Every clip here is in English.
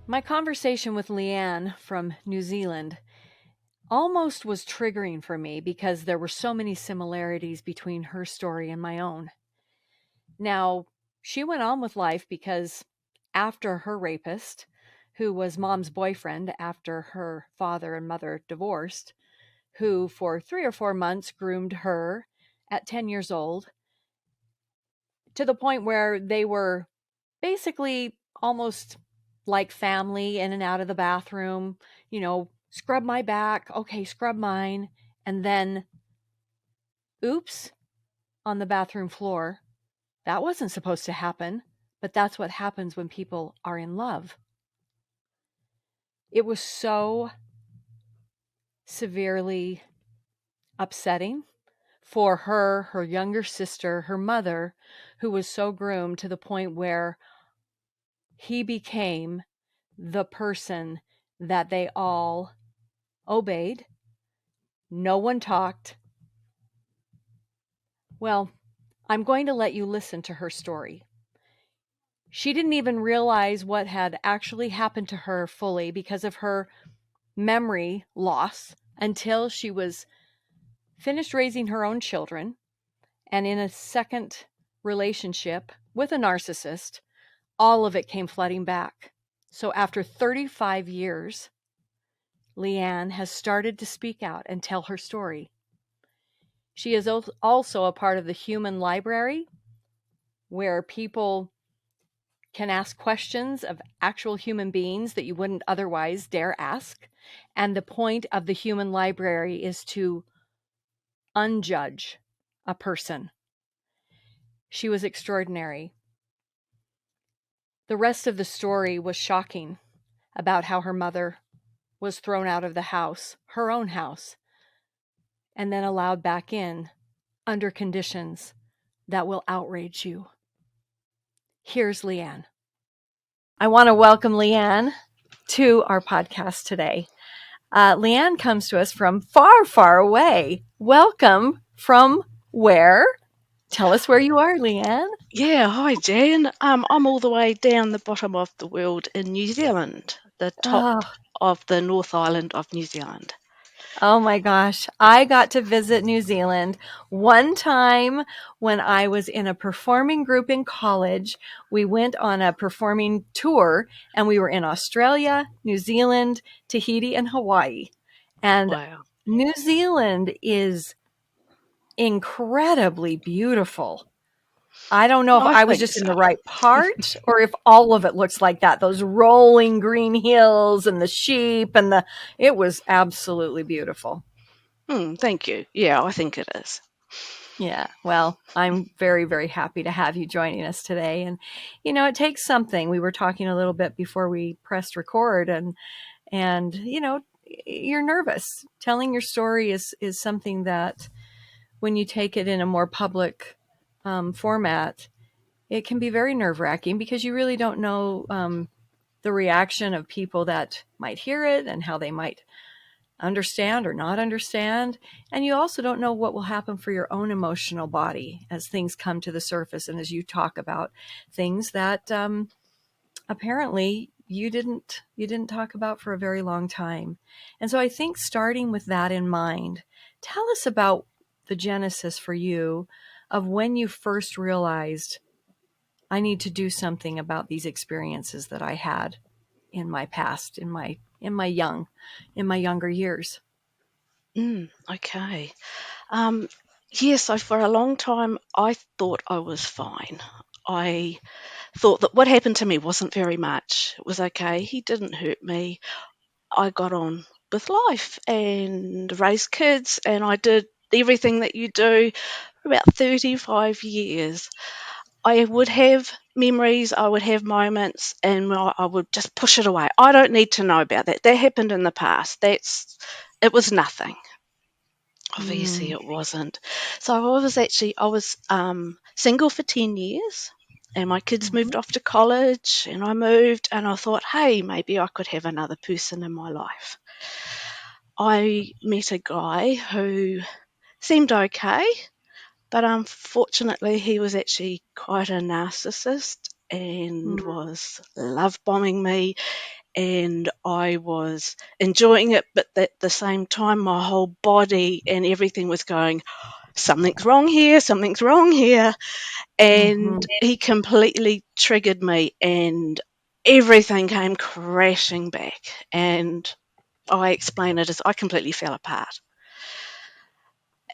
My conversation with Leanne from New Zealand almost was triggering for me because there were so many similarities between her story and my own. Now, she went on with life because after her rapist, who was mom's boyfriend after her father and mother divorced, who for 3 or 4 months groomed her at 10 years old to the point where they were basically almost like family in and out of the bathroom, scrub my back, okay, scrub mine, and then oops, on the bathroom floor. That wasn't supposed to happen, but that's what happens when people are in love. It was so severely upsetting for her younger sister, her mother, who was so groomed to the point where he became the person that they all obeyed. No one talked. Well, I'm going to let you listen to her story. She didn't even realize what had actually happened to her fully because of her memory loss until she was finished raising her own children and in a second relationship with a narcissist. All of it came flooding back. So after 35 years, Leanne has started to speak out and tell her story. She is also a part of the human library where people can ask questions of actual human beings that you wouldn't otherwise dare ask. And the point of the human library is to unjudge a person. She was extraordinary. The rest of the story was shocking about how her mother was thrown out of the house, her own house, and then allowed back in under conditions that will outrage you. Here's Leanne. I want to welcome Leanne to our podcast today. Leanne comes to us from far, far away. Welcome from where? Tell us where you are, Leanne. Yeah, hi Jan. I'm all the way down the bottom of the world in New Zealand, the top Oh, of the North Island of New Zealand. oh my gosh. I got to visit New Zealand one time when I was in a performing group in college. We went on a performing tour and we were in Australia, New Zealand, Tahiti, and Hawaii. And Wow. New Zealand is incredibly beautiful. I don't know if I I was think just in so. the right part or if all of it looks like that. Those rolling green hills and the sheep it was absolutely beautiful. Thank you. Yeah, I think it is. Yeah. Well, I'm very, very happy to have you joining us today. And, it takes something. We were talking a little bit before we pressed record and, you're nervous. Telling your story is something that when you take it in a more public format, it can be very nerve wracking because you really don't know the reaction of people that might hear it and how they might understand or not understand. And you also don't know what will happen for your own emotional body as things come to the surface and as you talk about things that apparently you didn't talk about for a very long time. And so I think starting with that in mind, tell us about the genesis for you of when you first realized I need to do something about these experiences that I had in my past, in my younger years. Okay. Um, yeah, so for a long time I thought I was fine. I thought that what happened to me wasn't very much. It was okay. He didn't hurt me. I got on with life and raised kids, and I did everything that you do for about 35 years. I would have memories, I would have moments, and I would just push it away. I don't need to know about that. That happened in the past. It was nothing. Obviously, Mm, it wasn't. So I was single for 10 years, and my kids moved mhm, off to college, and I moved, and I thought, hey, maybe I could have another person in my life. I met a guy who seemed okay, but unfortunately, he was actually quite a narcissist and mm, was love bombing me and I was enjoying it, but at the same time, my whole body and everything was going, something's wrong here, something's wrong here. Mhm. And he completely triggered me, and everything came crashing back. And I explain it as I completely fell apart.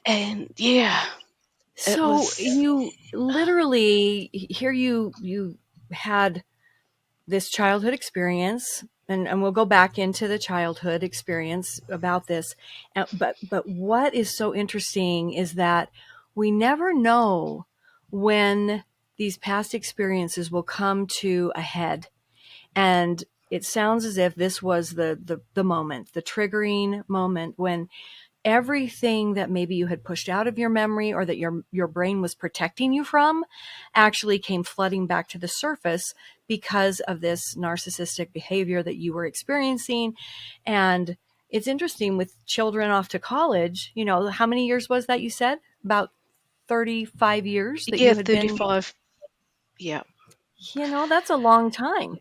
And yeah, it So was, you literally here you had this childhood experience, and we'll go back into the childhood experience about this. But what is so interesting is that we never know when these past experiences will come to a head. And it sounds as if this was the moment, the triggering moment when everything that maybe you had pushed out of your memory or that your brain was protecting you from actually came flooding back to the surface because of this narcissistic behavior that you were experiencing. And it's interesting with children off to college, how many years was that you said? About 35 years that yeah, you had been, 35. Yeah, that's a long time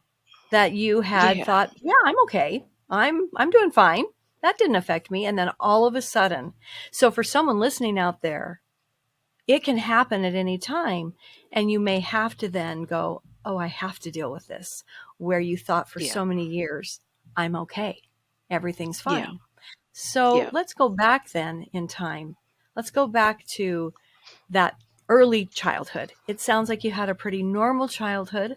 that you had yeah, thought, yeah, I'm okay. I'm doing fine. That didn't affect me. And then all of a sudden, so for someone listening out there, it can happen at any time. And you may have to then go, oh, I have to deal with this. Where you thought for yeah, so many years, I'm okay. Everything's yeah, fine. So yeah. let's go back then in time. Let's go back to that early childhood. It sounds like you had a pretty normal childhood.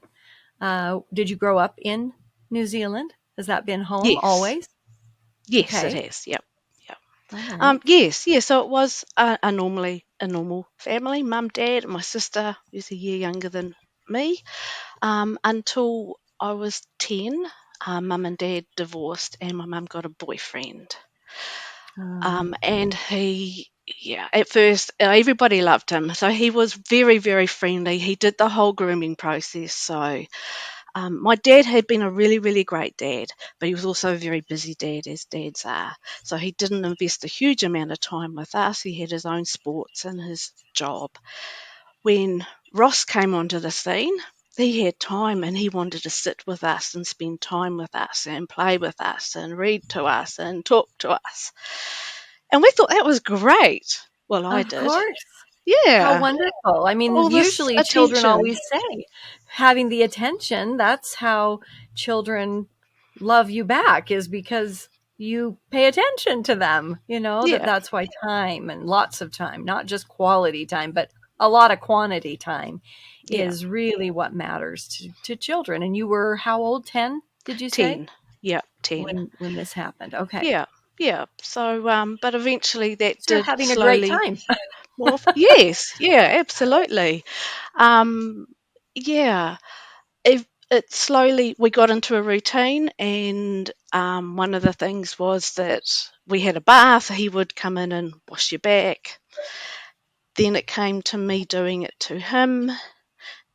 Did you grow up in New Zealand? Has that been home Yes, always? yes, it Okay. has. Yep, yep. All right. Yes, yes. So it was a normal family. Mum, dad, and my sister, who's a year younger than me. Until I was 10, mum and dad divorced, and my mum got a boyfriend. Um, And he, yeah, at first everybody loved him. So he was very, very friendly. He did the whole grooming process. So my dad had been a really, really great dad, but he was also a very busy dad, as dads are. So he didn't invest a huge amount of time with us. He had his own sports and his job. When Ross came onto the scene, he had time and he wanted to sit with us and spend time with us and play with us and read to us and talk to us. And we thought that was great. Well, I of did. course. How Yeah. wonderful. I mean, All this usually children attention. always say having the attention, that's how children love you back is because you pay attention to them. Yeah. That's why time and lots of time, not just quality time, but a lot of quantity time Yeah. is really what matters to children. And you were how old? 10, did you say? 10. Yeah, 10. When this happened. Okay. Yeah. Yeah. So, but eventually that So you're did having a great slowly time. morph. Yes. Yeah, absolutely. Um, yeah. It slowly we got into a routine, and one of the things was that we had a bath. He would come in and wash your back. Then it came to me doing it to him,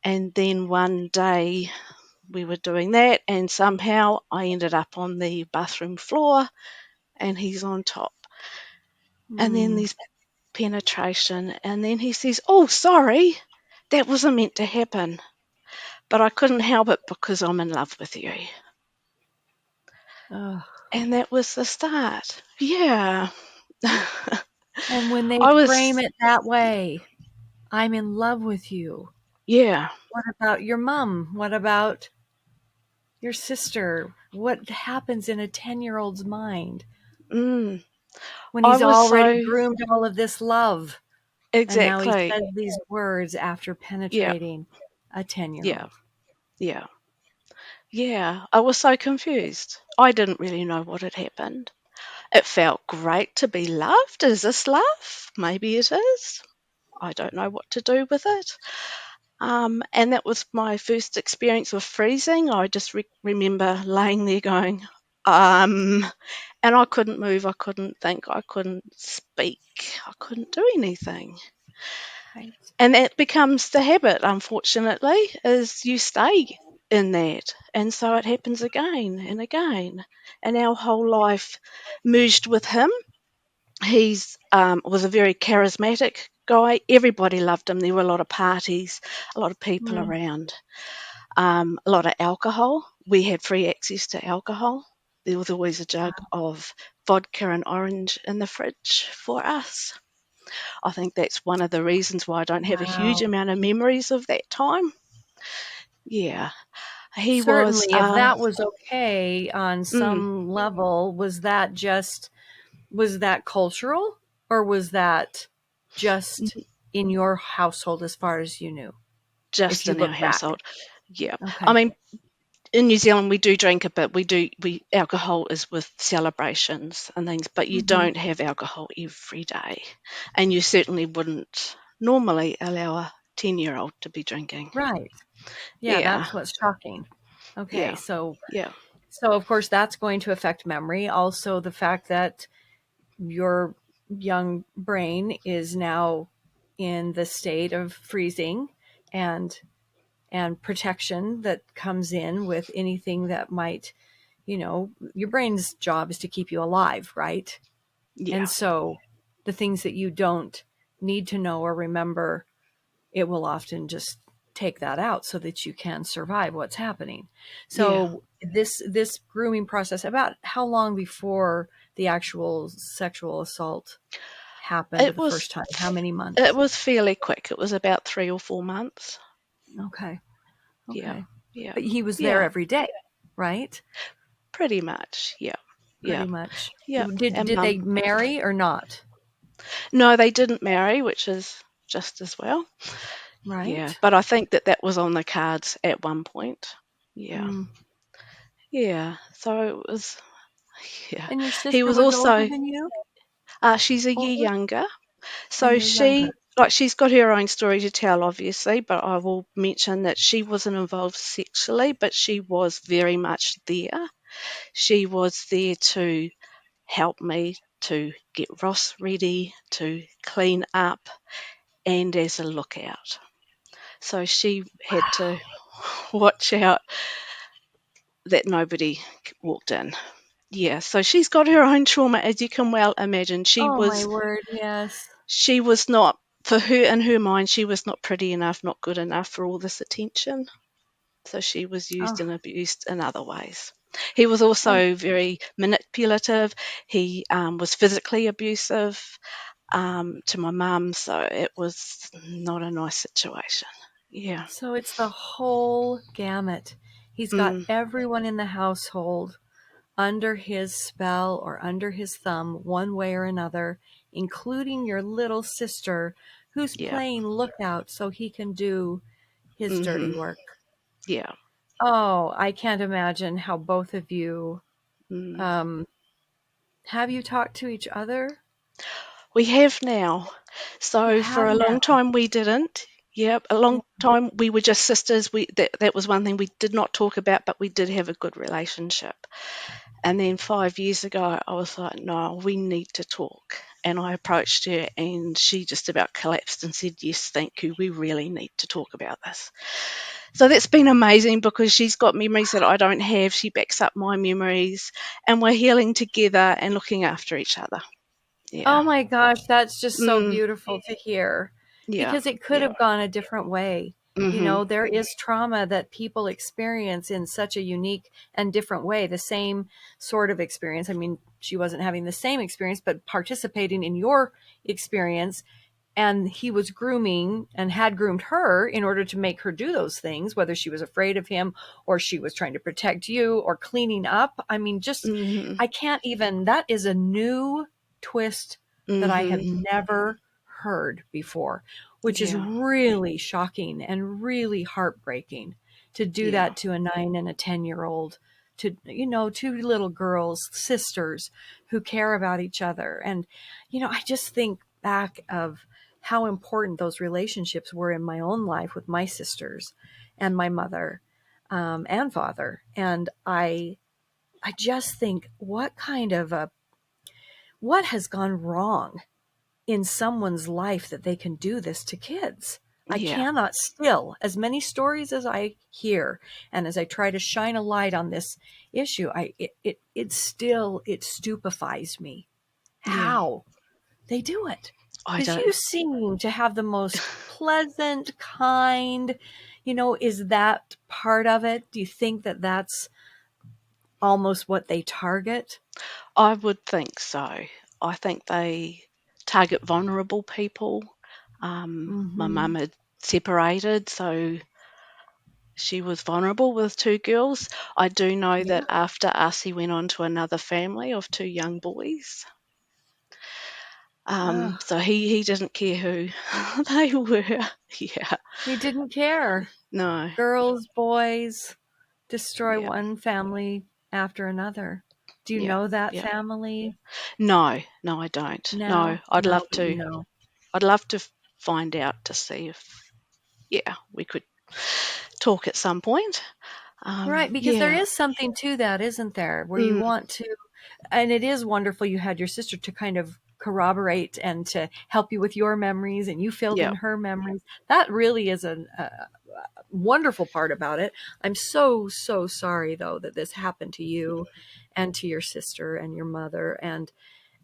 and then one day we were doing that, and somehow I ended up on the bathroom floor, and he's on top. And then Mm. there's penetration, and then he says, "Oh, sorry, that wasn't meant to happen, but I couldn't help it because I'm in love with you." Ugh. And that was the start. Yeah. And when they I frame was, it that way, I'm in love with you. yeah. What about your mom? What about your sister? What happens in a 10-year-old's mind Mm, when I he's was already so, groomed all of this love and now he exactly. says these words after Yeah, penetrating a yeah, 10-year-old? yeah, yeah. I was so confused. I didn't really know what had happened. It felt great to be loved. Is this love? Maybe it is. I don't know what to do with it. And that was my first experience with freezing. I just remember laying there going, and I couldn't move, I couldn't think, I couldn't speak, I couldn't do anything. Right. And that becomes the habit, unfortunately, is you stay in that. And so it happens again and again. And our whole life merged with him. He's was a very charismatic guy. Everybody loved him. There were a lot of parties, a lot of people Mm. around, a lot of alcohol. we had free access to alcohol. There was always a jug of vodka and orange in the fridge for us. I think that's one of the reasons why I don't have a huge Wow. amount of memories of that time. Yeah, he was. Certainly, if that was okay on Mm, some level, was that cultural, or was that just in your household as far as you knew? If just you in our look back. household. Yeah, I Okay. mean, in New Zealand we do drink it, but we alcohol is with celebrations and things, but you Hmm. don't have alcohol every day, and you certainly wouldn't normally allow a 10-year-old to be drinking. Right. Yeah, Yeah, that's what's shocking. Okay, yeah, so yeah, of course that's going to affect memory. Also, the fact that your young brain is now in the state of freezing, and protection that comes in with anything that might, your brain's job is to keep you alive, right? And yeah, so the things that you don't need to know or remember, it will often just take that out so that you can survive what's happening. yeah. So this grooming process, about how long before the actual sexual assault happened It the first was time? How many it months? was fairly quick. It was about 3 or 4 months. Okay. Yeah, Okay. yeah, But he was there yeah. every day, right? Pretty much. Yeah, yeah, Pretty much. yeah. And Did mum. they marry or not? No, they didn't marry, which is just as well. Yeah, Right? but I think that that was on the cards at one point. Yeah, Mm. yeah. So it was. Yeah, And your he sister was was older also. than you? She's a year Older? younger, A so year younger. she's got her own story to tell, obviously. But I will mention that she wasn't involved sexually, but she was very much there. She was there to help me to get Ross ready, to clean up, and as a lookout. So she had to watch out that nobody walked in. Yeah, so she's got her own trauma, as you can well imagine. Oh my word, yes. She was not, for her, in her mind, she was not pretty enough, not good enough for all this attention. So she was used Oh, and abused in other ways. He was and also very manipulative. He was physically abusive to my mum, so it was not a nice situation. Yeah. so it's the whole gamut. He's got Mm, everyone in the household under his spell or under his thumb, one way or another, including your little sister, who's yeah. playing lookout so he can do his dirty Hmm. work. Yeah. Oh, I can't imagine how both of you, Mm. um, have you talked to each other? We have now. You So for have a long now. time we didn't. Yep, a Yeah. long time we were just sisters. That was one thing we did not talk about, but we did have a good relationship. And then 5 years ago, I was like, no, we need to talk. And I approached her, and she just about collapsed and said, yes, thank you. We really need to talk about this. So that's been amazing because she's got memories that I don't have. She backs up my memories, and we're healing together and looking after each other. Yeah. Oh my gosh, that's just so Mm, beautiful to hear, yeah. because it could Yeah. have gone a different way. Mhm. There is trauma that people experience in such a unique and different way, the same sort of experience. I mean, she wasn't having the same experience, but participating in your experience. And he was grooming and had groomed her in order to make her do those things, whether she was afraid of him or she was trying to protect you or cleaning up. I mean, just, Mhm. I can't even, that is a new twist that I have Mhm. never heard before, which is Yeah. really shocking and really heartbreaking to do Yeah. that to a 9 and a 10-year old, to, two little girls, sisters who care about each other. And, I just think back of how important those relationships were in my own life with my sisters and my mother, and father. And I just think, what has gone wrong in someone's life that they can do this to kids? I Yeah. cannot, still, as many stories as I hear and as I try to shine a light on this issue, it stupefies me Yeah. how they do it. I Because you don't. seem to have the most pleasant, kind, is that part of it? Do you think that that's almost what they target? I would think so. I think they target vulnerable people. My Mm-hmm. mum had separated, so she was vulnerable with two girls. I do know that Yeah. after us, he went on to another family of two young boys. Oh, So he didn't care who they were. Yeah, he didn't care. no, Girls, boys, destroy yeah, one family after another. Do you yeah, know that yeah. family No, no, I don't. No, now? I'd No, love but you to. know. I'd love to find out to see if, yeah, we could talk at some point. Right, because there Yeah, is something to that, isn't there? Where you mm, want to, and it is wonderful you had your sister to kind of corroborate and to help you with your memories and you filled yeah, in her memories. That really is a wonderful part about it. I'm so, so sorry though that this happened to you and to your sister and your mother. And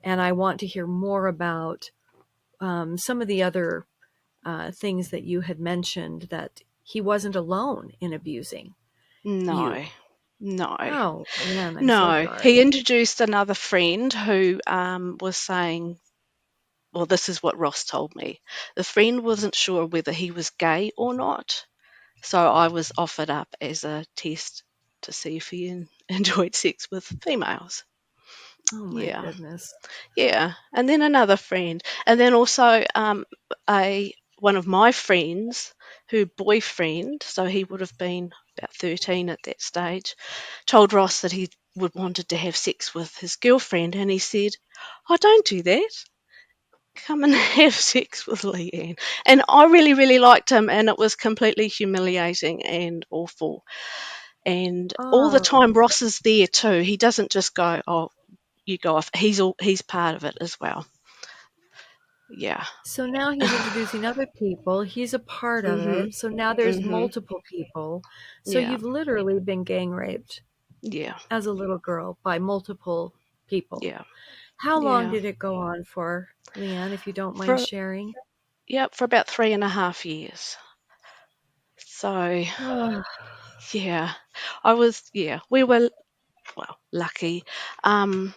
I want to hear more about some of the other things that you had mentioned that he wasn't alone in abusing you. no, no, Oh, Leanne, I'm so no. He sorry. introduced another friend who was saying, well, this is what Ross told me. The friend wasn't sure whether he was gay or not, so I was offered up as a test to see if he enjoyed sex with females. Oh my Yeah. goodness. Yeah, and then another friend, and then also a one of my friends, who boyfriend, so he would have been about 13 at that stage, told Ross that he would wanted to have sex with his girlfriend, and he said, "I don't do that. Come and have sex with Leanne." And I really, really liked him, and it was completely humiliating and awful. And all the Oh, time, Ross is there too. He doesn't just go, "Oh, you go off." He's part of it as well. Yeah. so now he's introducing other people. He's a part of Mhm. it. So now there's Mhm. multiple people. So Yeah. you've literally been gang raped Yeah. as a little girl by multiple people. Yeah. How long Yeah. did it go on for, Leanne, if you don't mind For sharing? Yep, for about 3.5 years. So Oh, yeah. We were, well, lucky. Um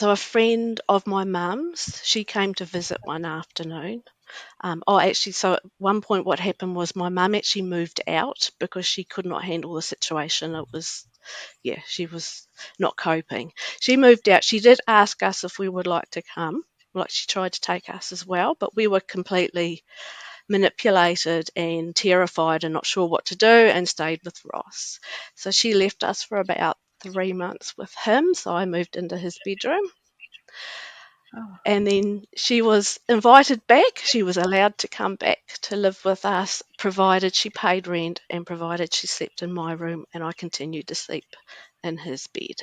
so a friend of my mum's, she came to visit one afternoon. Actually, so at one point, what happened was my mum actually moved out because she could not handle the situation. It was, yeah, she was not coping. She moved out. She did ask us if we would like to come. Like, she tried to take us as well, but we were completely manipulated and terrified and not sure what to do, and stayed with Ross. So she left us for about 3 months with him. So I moved into his bedroom. oh. And then she was invited back. She was allowed to come back to live with us, provided she paid rent and provided she slept in my room, and I continued to sleep in his bed.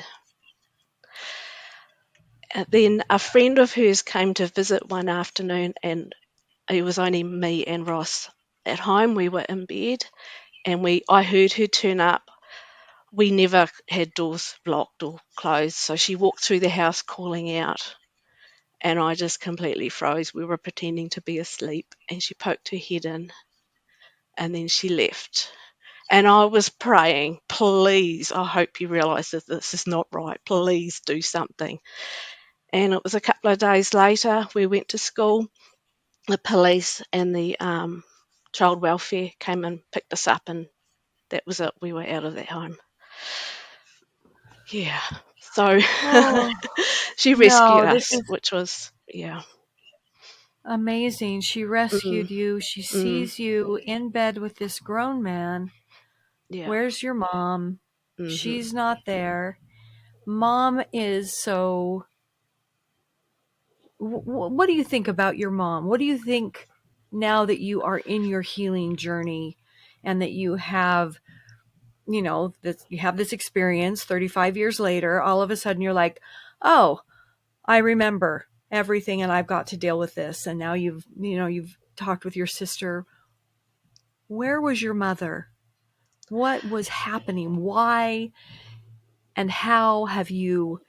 And then a friend of hers came to visit one afternoon, and it was only me and Ross at home. We were in bed, and I heard her turn up. We never had doors locked or closed, so she walked through the house calling out, and I just completely froze. We were pretending to be asleep, and she poked her head in, and then she left. And I was praying, please, I hope you realise that this is not right. Please do something. And it was a couple of days later, we went to school. The police and the child welfare came and picked us up, and that was it. We were out of that home. Yeah. So Oh, she rescued no, this us, is which was, yeah. amazing. She Mm, rescued you. She mm, sees you in bed with this grown man. yeah. Where's your mom? Hmm. She's not there. Mom is so. What do you think about your mom? What do you think now that you are in your healing journey and that you have, this, you have this experience 35 years later, all of a sudden you're like, oh, I remember everything and I've got to deal with this. And now you've talked with your sister. Where was your mother? What was happening? Why and how have you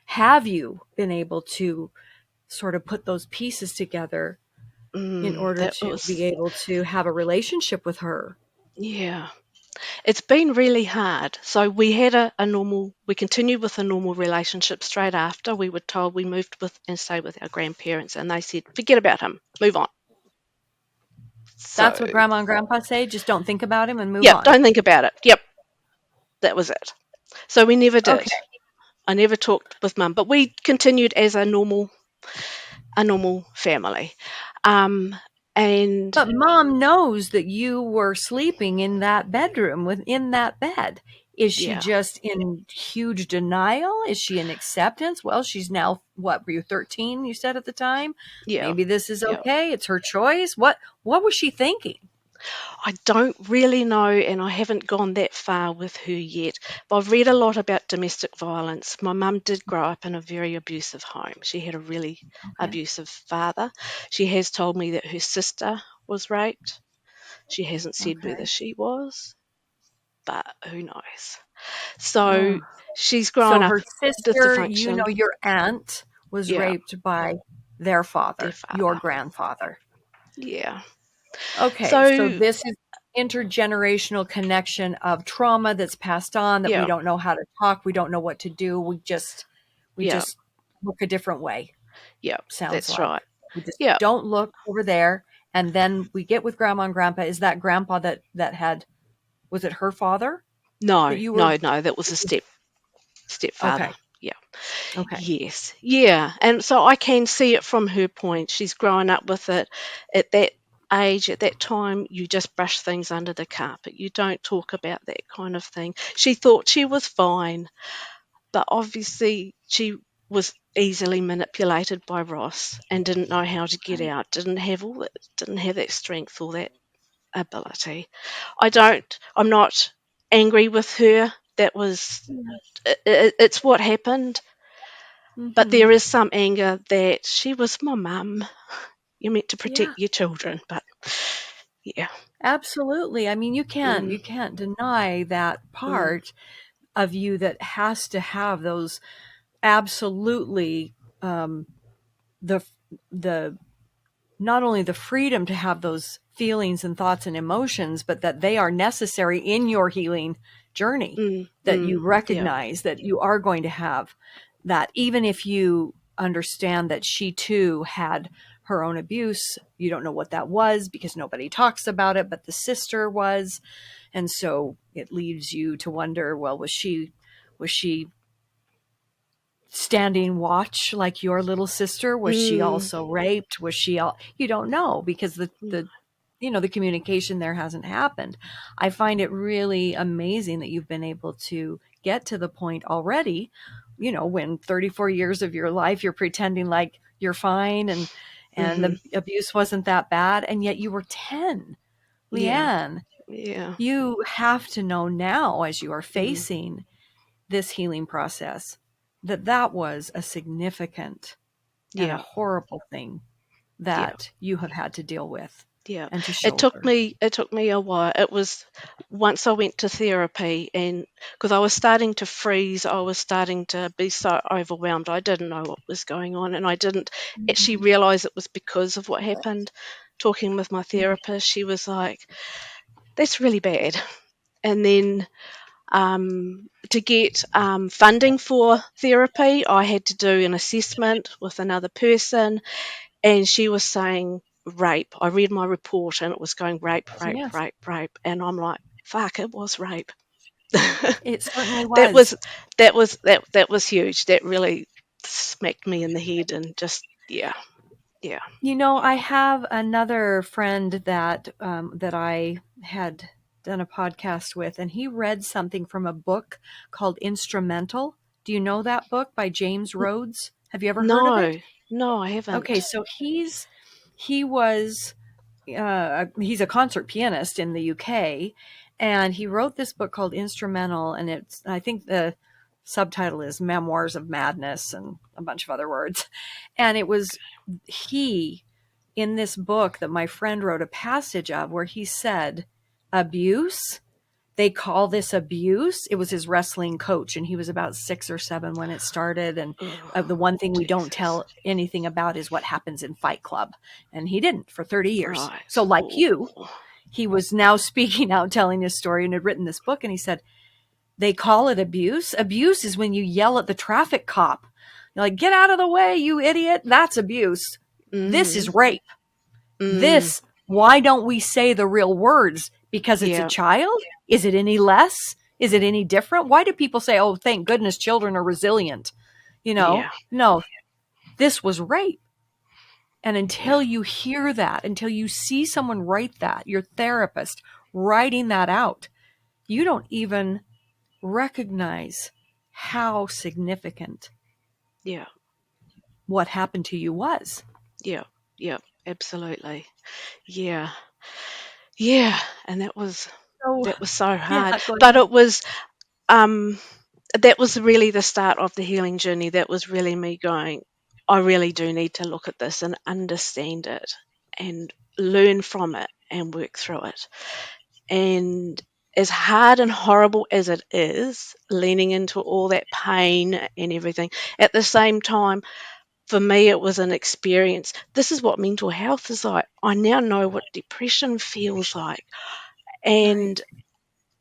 been able to sort of put those pieces together in order That to be was, able to have a relationship with her? yeah. It's been really hard. So we had we continued with a normal relationship straight after. We were told we moved with and stayed with our grandparents, and they said, forget about him, move on. That's So, what grandma and grandpa say. Just don't think about him and move yep, on. don't think about it. Yep, that was it. So we never did. Okay. I never talked with mum, but we continued as a normal family. Um, and But mom knows that you were sleeping in that bedroom within that bed. Is she yeah, just in huge denial? Is she in acceptance? Well, she's now, what were you, 13, you said at the time? yeah, Maybe this is yeah. okay. It's her choice. What was she thinking? I don't really know, and I haven't gone that far with her yet. But I've read a lot about domestic violence. My mum did grow up in a very abusive home. She had a really Okay. abusive father. She has told me that her sister was raped. She hasn't said whether Okay. she was, but who knows? So Oh. she's grown So up her sister, dysfunction, your aunt was yeah, raped by their their father, your father, grandfather. yeah. Okay, so So, this is intergenerational connection of trauma that's passed on that we yeah, don't know how to talk, we don't know what to do. We yeah, just look a different way, yeah, sounds that's like. right. We just Yeah, don't look over there, and then we get with grandma and grandpa. Is that grandpa that had, was it her father that no, you were? no, no, that was a stepfather. Okay. Yeah. Okay. Yes. Yeah. And so I can see it from her point. She's growing up with it. At that age, at that time, you just brush things under the carpet. You don't talk about that kind of thing. She thought she was fine, but obviously she was easily manipulated by Ross and didn't know how to get Right. out, didn't have that strength or that ability. I'm not angry with her. That was Yeah. it's what happened, but there Mm-hmm. is some anger that she was my mum. You're meant to protect Yeah. your children, but yeah. Absolutely. I mean, Mm, you can't deny that mm, part of you that has to have those absolutely um, the the not only the freedom to have those feelings and thoughts and emotions, but that they are necessary in your healing journey. That you yeah. recognize that you are going to have that, even if you understand that she too had her own abuse. You don't know what that was because nobody talks about it, but the sister was, and so it leaves you to wonder, well, was she standing watch like your little sister? Was she Mm, also raped? Was she all, you don't know because mm, the communication there hasn't happened. I find it really amazing that you've been able to get to the point already, when 34 years of your life you're pretending like you're fine, and hmm. the abuse wasn't that bad, and yet you were 10. Yeah, Leanne, yeah, you have to know now, as you are mm, facing this healing process, that that was a significant and a yeah, horrible thing yeah. that you have had to deal with Yeah, and to it took shoulder. me it took me a while. It was once I went to therapy, and because I was starting to freeze, I was starting to be so overwhelmed. I didn't know what was going on, and I didn't actually Mhm. realize it was because of what happened. Talking with my therapist, she was like, "That's really bad." And then to get funding for therapy, I had to do an assessment with another person, and she was saying rape. I read my report and it was going rape, rape, Yes, rape, rape, and I'm like, fuck, it was rape. it certainly that was. was that was huge. That really smacked me in the head, and just yeah, yeah. I have another friend that I had done a podcast with, and he read something from a book called Instrumental. Do you know that book by James N- Rhodes? Have you ever heard of it? no, no, I Okay, haven't. so he was he's a concert pianist in the UK, and he wrote this book called Instrumental, and I think the subtitle is Memoirs of Madness and a bunch of other words. And it was he in this book that my friend wrote a passage of where he said, abuse, they call this abuse. It was his wrestling coach, and he was about 6 or 7 when it started. And Oh, the one thing we don't Jesus. tell anything about is what happens in Fight Club. And he didn't for 30 years. Right. So, like you, Oh, he was now speaking out, telling his story, and had written this book. And he said, they call it abuse. Abuse is when you yell at the traffic cop. You're like, get out of the way, you idiot. That's abuse. This Mm, is rape. mm, This, why don't we say the real words? Because it's a yeah, child? Is it any less? Is it any different? Why do people say, oh, thank goodness children are resilient? yeah, No, this was rape. And yeah, until you hear that, until you see someone write that, your therapist writing that out, you don't even recognize how significant yeah, what happened to you was. yeah, yeah, absolutely. Yeah, yeah, and So, that was so yeah, hard. go But ahead. it was um that was really the start of the healing journey. That was really me going, I really do need to look at this and understand it and learn from it and work through it. And as hard and horrible as it is, leaning into all that pain and everything, at the same time, for me, it was an experience. This is what mental health is like. I now know what depression feels like. And Right.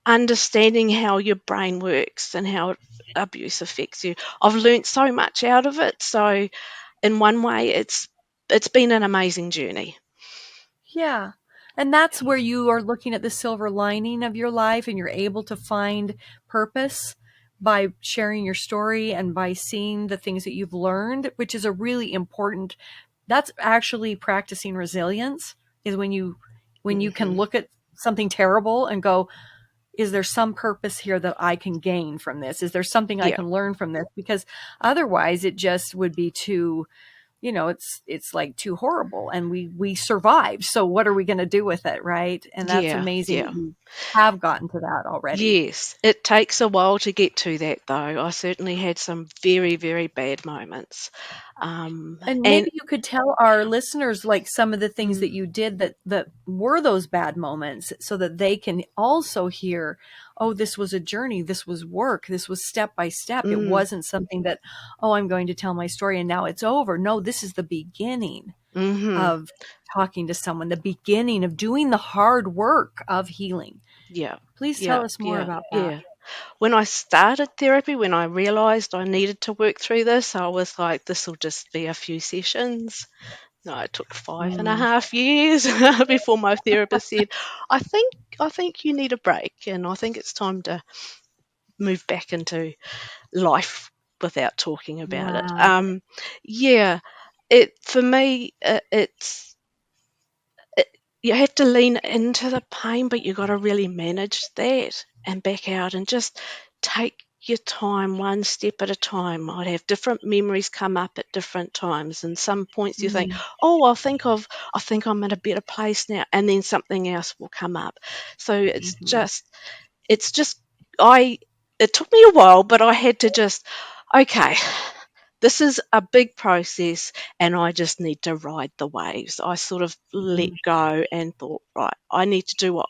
understanding how your brain works and how abuse affects you. I've learnt so much out of it. So in one way, it's been an amazing journey. Yeah. And that's where you are looking at the silver lining of your life and you're able to find purpose by sharing your story and by seeing the things that you've learned, which is a really important, that's actually practicing resilience is when you can Hmm. look at something terrible and go, is there some purpose here that I can gain from this? Is there something I Yeah, can learn from this? Because otherwise it just would be too, it's like too horrible and we survived. So what are we going to do with it, right? And that's yeah, amazing that yeah. you have gotten to that already. Yes, it takes a while to get to that, though. I certainly had some very, very bad moments. And And maybe you could tell our listeners like some of the things mm, that you did that were those bad moments so that they can also hear, oh, this was a journey, this was work, this was step by step. It mm, wasn't something that, oh, I'm going to tell my story and now it's over. No, this is the beginning hmm, of talking to someone, the beginning of doing the hard work of healing. yeah, Please yeah, tell us more yeah, about that. yeah. When I started therapy, when I realized I needed to work through this, I was like, this will just be a few sessions. No, it took five and a Mm, half years before my therapist said, I think I think you need a break and I think it's time to move back into life without talking about it. wow. Yeah, it for me, it, you have to lean into the pain, but you got to really manage that and back out and just take your time one step at a time. I'd have different memories come up at different times, and some points you think, Mm, "Oh, I think I'm in a better place now," and then something else will come up. So mhm, it's just I. It took me a while, but I had to just, okay, this is a big process and I just need to ride the waves. I sort of let mm, go and thought, right, I need to do what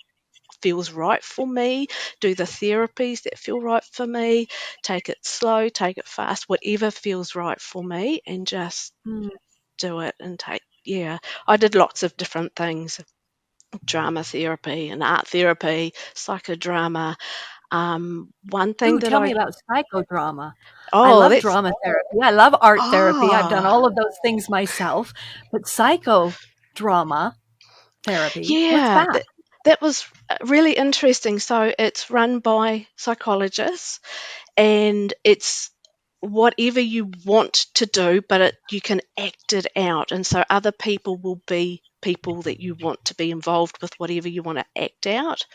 feels right for me, do the therapies that feel right for me, take it slow, take it fast, whatever feels right for me, and just mm. do it and take. Yeah, I did lots of different things: drama therapy and art therapy, psychodrama. One thing Ooh, that tell me I about psychodrama. I oh, love that's drama therapy. I love art therapy. I've done ah all of those things myself, but psychodrama therapy, what's yeah, that? that was really interesting. So it's run by psychologists and it's whatever you want to do, but you can act it out. And so other people will be people that you want to be involved with whatever you want to act out.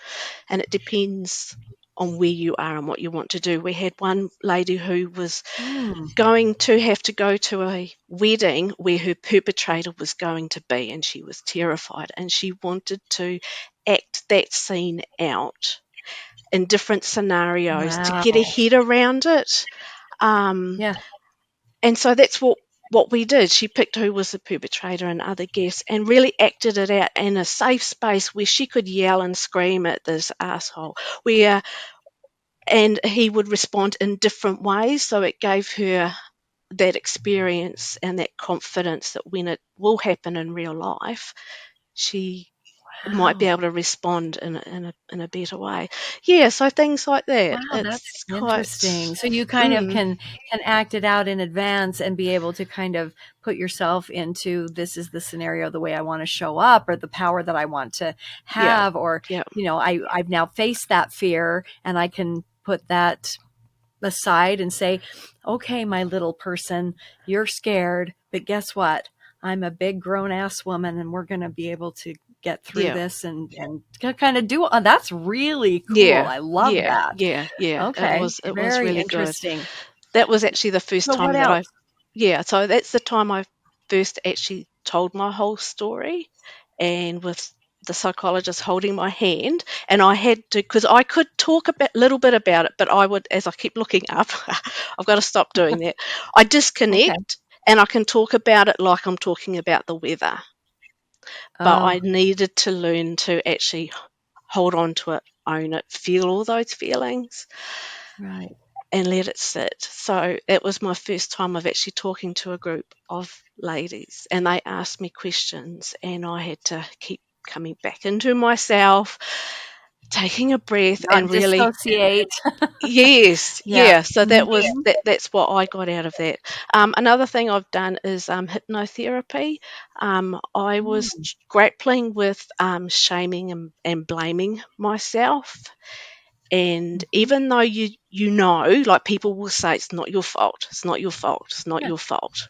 And it depends on where you are and what you want to do. We had one lady who was Mm, going to have to go to a wedding where her perpetrator was going to be, and she was terrified and she wanted to act that scene out in different scenarios to get her wow. head around it. Um, Yeah. and so that's what we did. She picked who was the perpetrator and other guests and really acted it out in a safe space where she could yell and scream at this asshole, where and he would respond in different ways. So it gave her that experience and that confidence that when it will happen in real life, she might be Wow. able to respond in a better way. Yeah, so things like that. Wow, that's It's quite interesting. So you kind of mm, can act it out in advance and be able to kind of put yourself into, this is the scenario, the way I want to show up, or the power that I want to yeah, have, or yeah, I've now faced that fear and I can put that aside and say, okay, my little person, you're scared, but guess what? I'm a big grown ass woman and we're going to be able to get through yeah, this and kind of do it. That's really cool. yeah, I love yeah, that. yeah, yeah. It Okay. was Very really good. interesting. That was actually the first So what time that else? I yeah, so that's the time I first actually told my whole story, and with the psychologist holding my hand, and I had to, because I could talk a little bit about it, but I would, as I keep looking up, I've got to stop doing that. I Okay. disconnect and I can talk about it like I'm talking about the weather, but I Oh, needed to learn to actually hold on to it, own it, feel all those feelings right. and let it sit. So it was my first time of actually talking to a group of ladies, and they asked me questions, and I had to keep coming back into myself, taking a breath, Not and really, dissociate. yes, Yeah. yeah. So that was Mhm. that's what I got out of that. Another thing I've done is hypnotherapy. I was Mm. grappling with shaming and blaming myself, and Mhm. even though you know, like people will say it's not your fault, it's not your fault, it's not Yeah. your fault.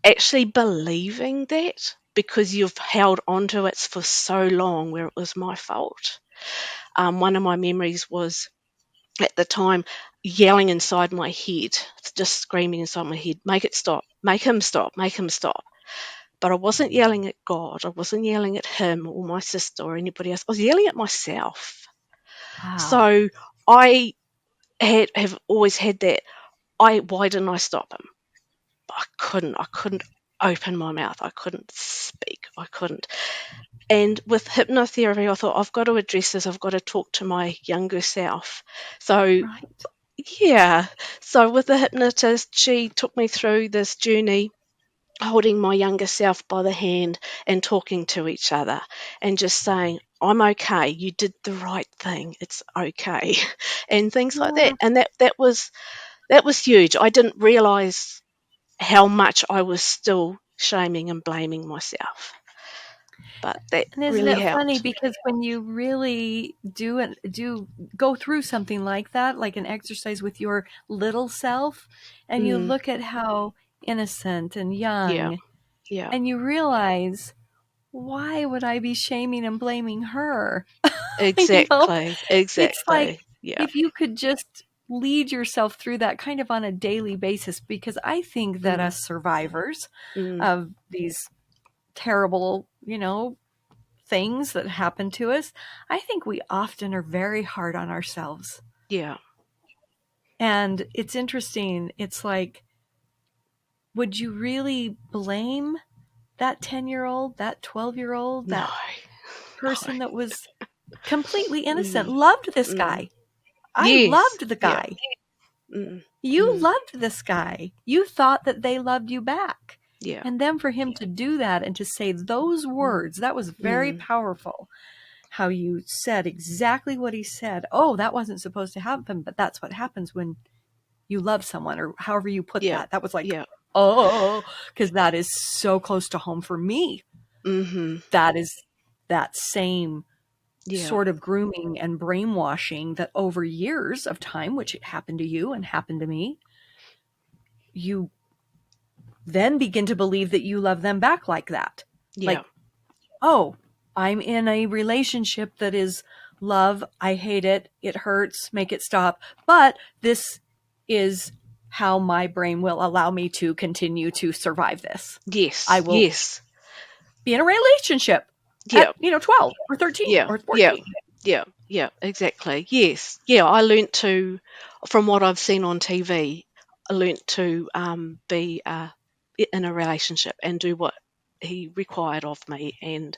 Actually believing that because you've held on to it for so long where it was my fault. One of my memories was at the time yelling inside my head, just screaming inside my head, make it stop, make him stop, make him stop. But I wasn't yelling at God, I wasn't yelling at him or my sister or anybody else. I was yelling at myself. Wow. So I have always had that. Why didn't I stop him? I couldn't open my mouth. I couldn't speak. I couldn't. And with hypnotherapy, I thought I've got to address this. I've got to talk to my younger self. So Right. yeah. So with the hypnotist, she took me through this journey, holding my younger self by the hand and talking to each other and just saying, I'm okay. You did the right thing. It's okay. And things like that. Yeah. And that was huge. I didn't realize how much I was still shaming and blaming myself, but that And isn't really it funny, helped. because when you really do go through something like that, like an exercise with your little self, and you Mm, look at how innocent and yeah, young, yeah, and you realize, why would I be shaming and blaming her? you know, exactly, it's like, exactly. Yeah, if you could just lead yourself through that kind of on a daily basis, because I think that mm, us survivors mm, of these terrible, things that happen to us, I think we often are very hard on ourselves. yeah. And it's interesting. It's like, would you really blame that 10-year-old, that 12-year-old, No, that no. person that was completely innocent, Mm, loved this mm. guy? I Yes, loved the yeah. guy. Mm, You mm, loved this guy. You thought that they loved you back. yeah. And then for him to do that and to say those words, that was very Mm, powerful. How you said exactly what he said. Oh, that wasn't supposed to happen, but that's what happens when you love someone, or however you put yeah, that. That was like, yeah. oh, because that is so close to home for me. Mm-hmm. That is that same Yeah, sort of grooming and brainwashing that over years of time, which it happened to you and happened to me, you then begin to believe that you love them back like that. yeah, Like, oh, I'm in a relationship that is love. I hate it. It hurts. Make it stop. But this is how my brain will allow me to continue to survive this. I yes, will yes. be in a relationship Yeah, at, 12 or 13 yeah, or yeah. 14. Yeah, yeah, exactly. Yes, yeah. I learnt to, from what I've seen on TV, I learnt to be in a relationship and do what he required of me, and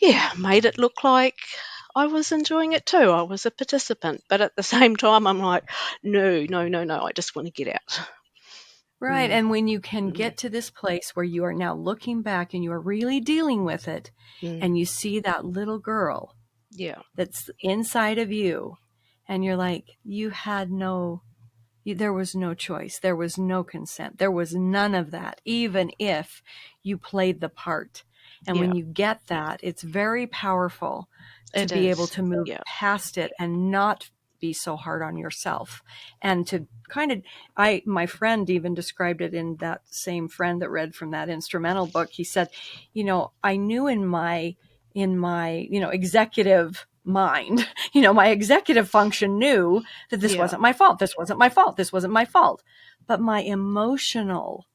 yeah, made it look like I was enjoying it too. I was a participant, but at the same time, I'm like, no, no, no, no. I just want to get out. Right. Mm, And when you can mm, get to this place where you are now looking back and you are really dealing with it, mm. and you see that little girl Yeah, that's inside of you, and you're like, you had no, there was no choice. There was no consent. There was none of that, even if you played the part. And yeah, when you get that, it's very powerful to it be able is. to move Yeah. past it and not be so hard on yourself, and to kind of, my friend even described it, in that same friend that read from that instrumental book. He said, I knew in my executive mind, my executive function knew that this Yeah. wasn't my fault. This wasn't my fault. This wasn't my fault. But my emotional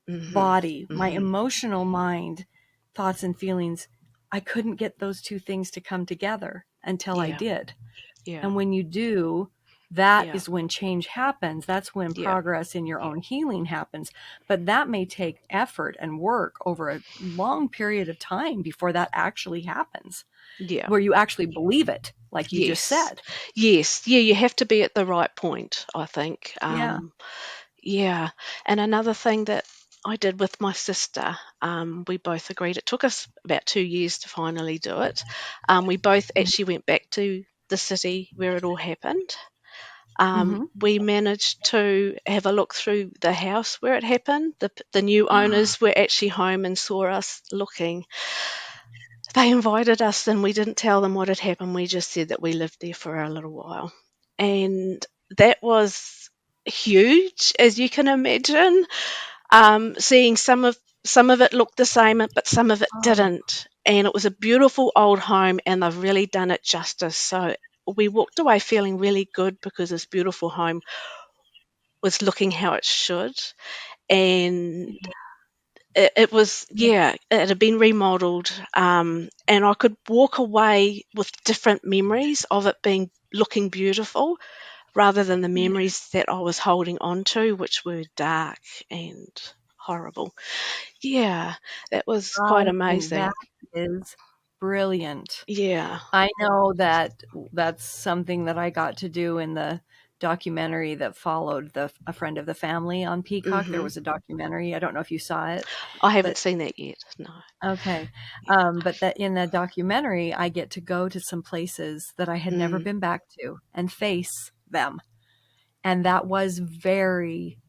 Mhm. body, my Mhm. emotional mind, thoughts and feelings, I couldn't get those two things to come together until I Yeah. did. Yeah. And when you do, that Yeah. is when change happens. That's when Yeah. progress in your own healing happens. But that may take effort and work over a long period of time before that actually happens, Yeah. where you actually believe it, like you just Yes. said. Yes. Yeah, you have to be at the right point, I think. Yeah. Yeah. And another thing that I did with my sister, we both agreed. It took us about 2 years to finally do it. We both actually went back to the city where it all happened. Mm-hmm. We managed to have a look through the house where it happened. The new owners were actually home and saw us looking. They invited us, and we didn't tell them what had happened. We just said that we lived there for a little while. And that was huge, as you can imagine. Seeing some of it looked the same, but some of it Oh, didn't. And it was a beautiful old home, and they've really done it justice. So we walked away feeling really good because this beautiful home was looking how it should. And it was, yeah. yeah, it had been remodeled, and I could walk away with different memories of it being looking beautiful rather than the Yeah. memories that I was holding on to, which were dark and horrible. Yeah, that was quite I think amazing. that is brilliant. Yeah. I know that that's something that I got to do in the documentary that followed a friend of the family on Peacock. There Mhm. was a documentary. I don't know if you saw it, I haven't but seen that yet. No. okay. Yeah. But that in the documentary, I get to go to some places that I had never Mm. been back to and face them. And that was very,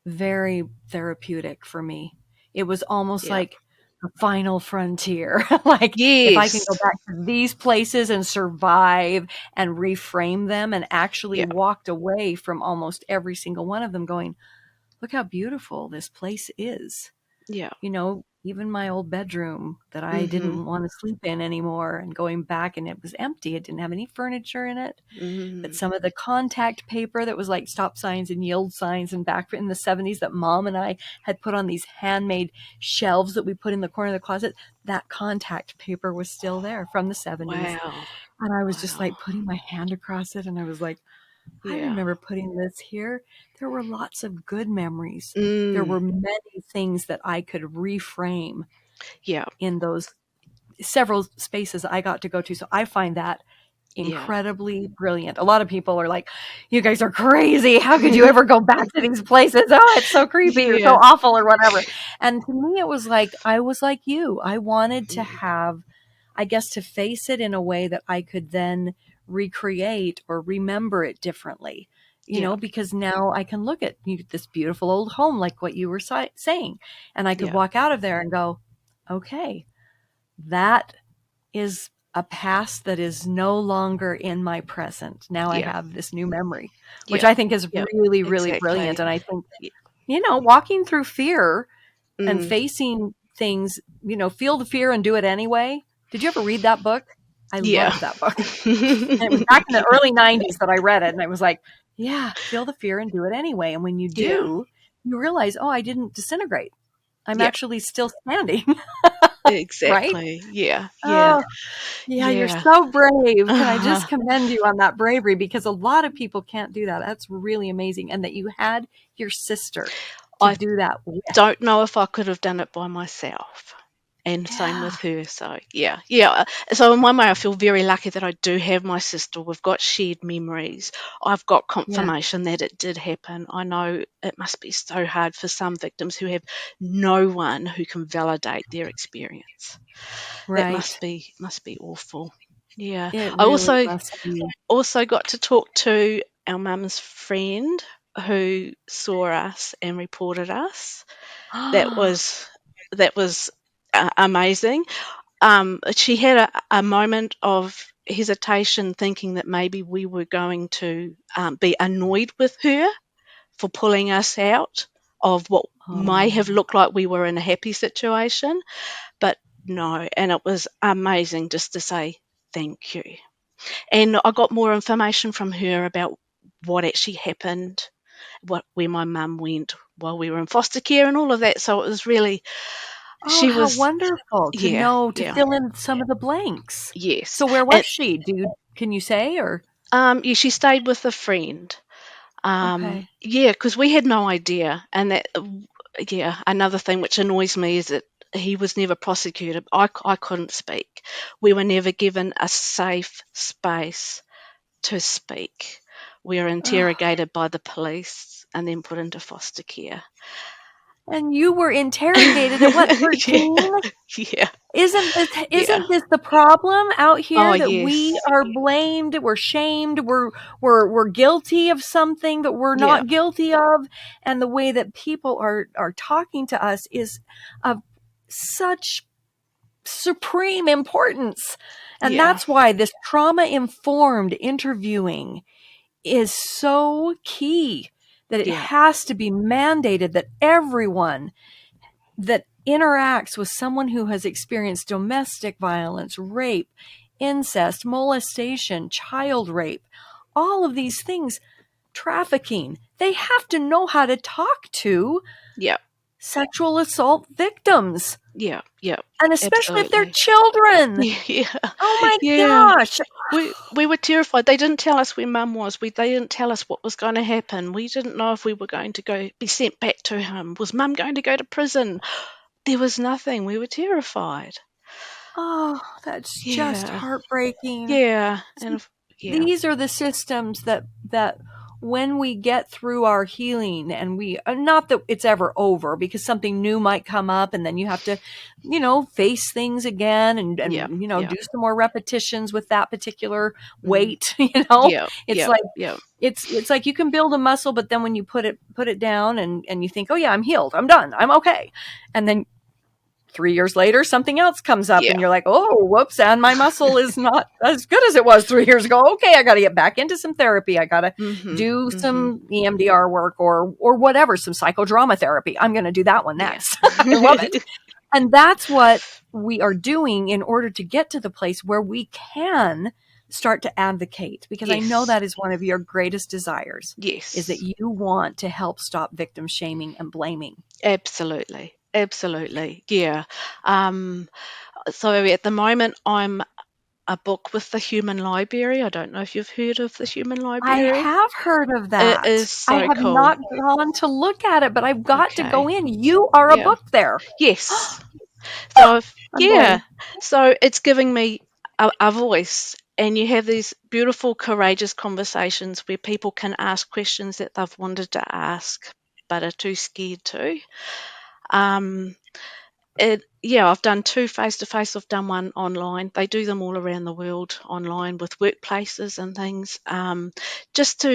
very therapeutic for me. It was almost Yeah. like the final frontier. Like, if I can go Yes. back to these places and survive and reframe them, and actually Yeah. walked away from almost every single one of them going, look how beautiful this place is. Yeah. Even my old bedroom that I Mhm. didn't want to sleep in anymore, and going back, and it was empty. It didn't have any furniture in it. But Mm. some of the contact paper that was like stop signs and yield signs, and back in the 70s, that mom and I had put on these handmade shelves that we put in the corner of the closet, that contact paper was still there from the 70s. Wow. And I was just Wow. like putting my hand across it, and I was like, I Yeah. remember putting this here. There were lots of good memories. There Mm. were many things that I could reframe Yeah. in those several spaces I got to go to. So I find that Yeah. incredibly brilliant. A lot of people are like, you guys are crazy. How could you ever go back to these places? Oh, it's so creepy or so Yeah. awful or whatever. And to me, it was like, I was like you. I wanted to Mm. have, I guess, to face it in a way that I could then recreate or remember it differently. Yeah. Because now I can look at this beautiful old home, like what you were saying, and I could Yeah. walk out of there and go, okay, that is a past that is no longer in my present. Now I Yeah. have this new memory, which Yeah. I think is Yeah. really, really brilliant. Exactly. And I think, Yeah. walking through fear and Mm. facing things, feel the fear and do it anyway. Did you ever read that book? I Yeah. loved that book. And it was back in the early 90s that I read it. And I was like, yeah, feel the fear and do it anyway. And when you Yeah. do, you realize, oh, I didn't disintegrate. I'm Yeah. actually still standing, right? Exactly. Yeah. Yeah. Oh, yeah, you're Yeah. so brave. Can I Uh, just commend you on that bravery? Because a lot of people can't do that. That's really amazing. And that you had your sister to I do that with. don't know if I could have done it by myself. and same Yeah. with her. So yeah. So in one way, I feel very lucky that I do have my sister. We've got shared memories. I've got Yeah. confirmation that it did happen. I know it must be so hard for some victims who have no one who can validate their experience. That Right. must be awful. Yeah. It I really must be. also got to talk to our mum's friend who saw us and reported us. That was that was amazing. She had a moment of hesitation, thinking that maybe we were going to be annoyed with her for pulling us out of what may have Oh. looked like we were in a happy situation, but no. And it was amazing just to say thank you. And I got more information from her about what actually happened, where my mum went while we were in foster care, and all of that. So it was really, Oh, she how was, wonderful to yeah, know, to yeah, fill in some of the blanks. yes. So where was And she? Can you say, or? yeah, she stayed with a friend. Okay. Yeah, because we had no idea, and that, yeah, another thing which annoys me is that he was never prosecuted. I couldn't speak. We were never given a safe space to speak. We were Ugh. interrogated by the police and then put into foster care. And you were interrogated at what, Yeah, 13? yeah, yeah. Isn't this the problem out Oh, here, that we yes. are blamed, we're shamed, we're guilty of something that we're Yeah, not guilty of, and the way that people are talking to us is of such supreme importance. And yeah, that's why this trauma informed interviewing is so key, that it yeah, has to be mandated that everyone that interacts with someone who has experienced domestic violence, rape, incest, molestation, child rape, all of these things, trafficking, they have to know how to talk to yeah, sexual assault victims, yeah, yeah. and especially if they're Absolutely. children. Yeah, Oh my yeah. gosh. We were terrified. They didn't tell us where Mum was. They didn't tell us what was going to happen. We didn't know if we were going to be sent back to him. Was Mum going to go to prison? There was nothing. We were terrified. Oh, that's just Yeah, heartbreaking. yeah, and See, yeah, these are the systems that when we get through our healing, and we, not that it's ever over, because something new might come up, and then you have to, face things again, yeah, and yeah, do some more repetitions with that particular mm, weight. yeah, It's yeah, like, yeah, it's like you can build a muscle, but then when you put it down, and you think, oh yeah, I'm healed, I'm done, I'm okay, and then 3 years later, something else comes up, yeah. and you're like, oh, whoops, and my muscle is not as good as it was 3 years ago. Okay, I got to get back into some therapy. I got to Mhm, do mhm. some EMDR work, or whatever, some psychodrama therapy. I'm going to do that one Yeah. next. I love it. And that's what we are doing in order to get to the place where we can start to advocate, because I know Yes. that is one of your greatest desires, is that Yes. you want to help stop victim shaming and blaming. Absolutely. Absolutely. Yeah. Um, so at the moment, I'm a book with the Human Library. I don't know if you've heard of the Human I Library. have heard of It that. is I so have cool. not gone to look at it, but I've got to go Okay. in. You are a Yeah. book there. Yes. So I'm yeah. going. So it's giving me a voice, and you have these beautiful, courageous conversations where people can ask questions that they've wanted to ask but are too scared to. Um, yeah, I've done two face to face. I've done one online. They do them all around the world online with workplaces and things, just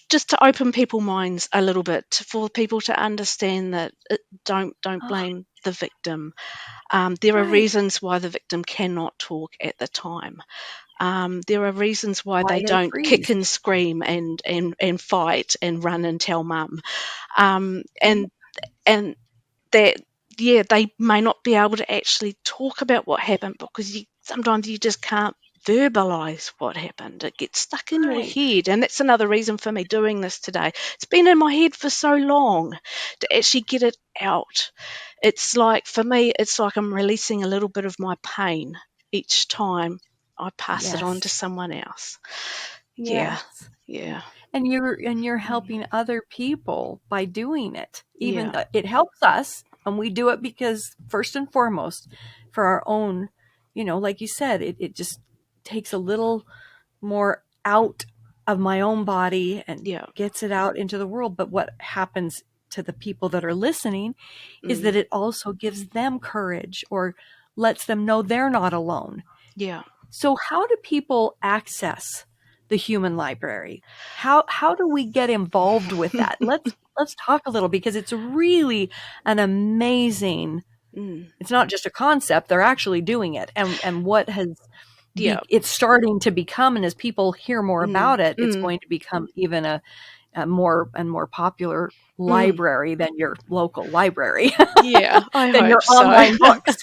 just to open people's minds a little bit, for people to understand that don't Oh, blame the victim. There are right. reasons why the victim cannot talk at the time. There are reasons why Why they they don't kick freeze. and scream and fight and run and tell mum. Yeah. And that, yeah, they may not be able to actually talk about what happened, because sometimes you just can't verbalize what happened. It gets stuck in your Right. head, and that's another reason for me doing this today. It's been in my head for so long, to actually get it out. It's like, for me, it's like I'm releasing a little bit of my pain each time I pass it on to Yes. someone else. Yeah, Yes. yeah, And you're mm, helping other people by doing it. Even yeah, it helps us. And we do it because, first and foremost, for our own, like you said, it just takes a little more out of my own body and Yeah. gets it out into the world. But what happens to the people that are listening is Mm. that it also gives them courage or lets them know they're not alone. Yeah. So how do people access the human library? How do we get involved with that? Let's talk a little, because it's really an amazing, Mm. it's not just a concept, they're actually doing it. And what has Yeah. it's starting to become, and as people hear more Mm. about it, it's Mm. going to become even a more and more popular Mm. library than your local library, Yeah, I than your hope so. online books.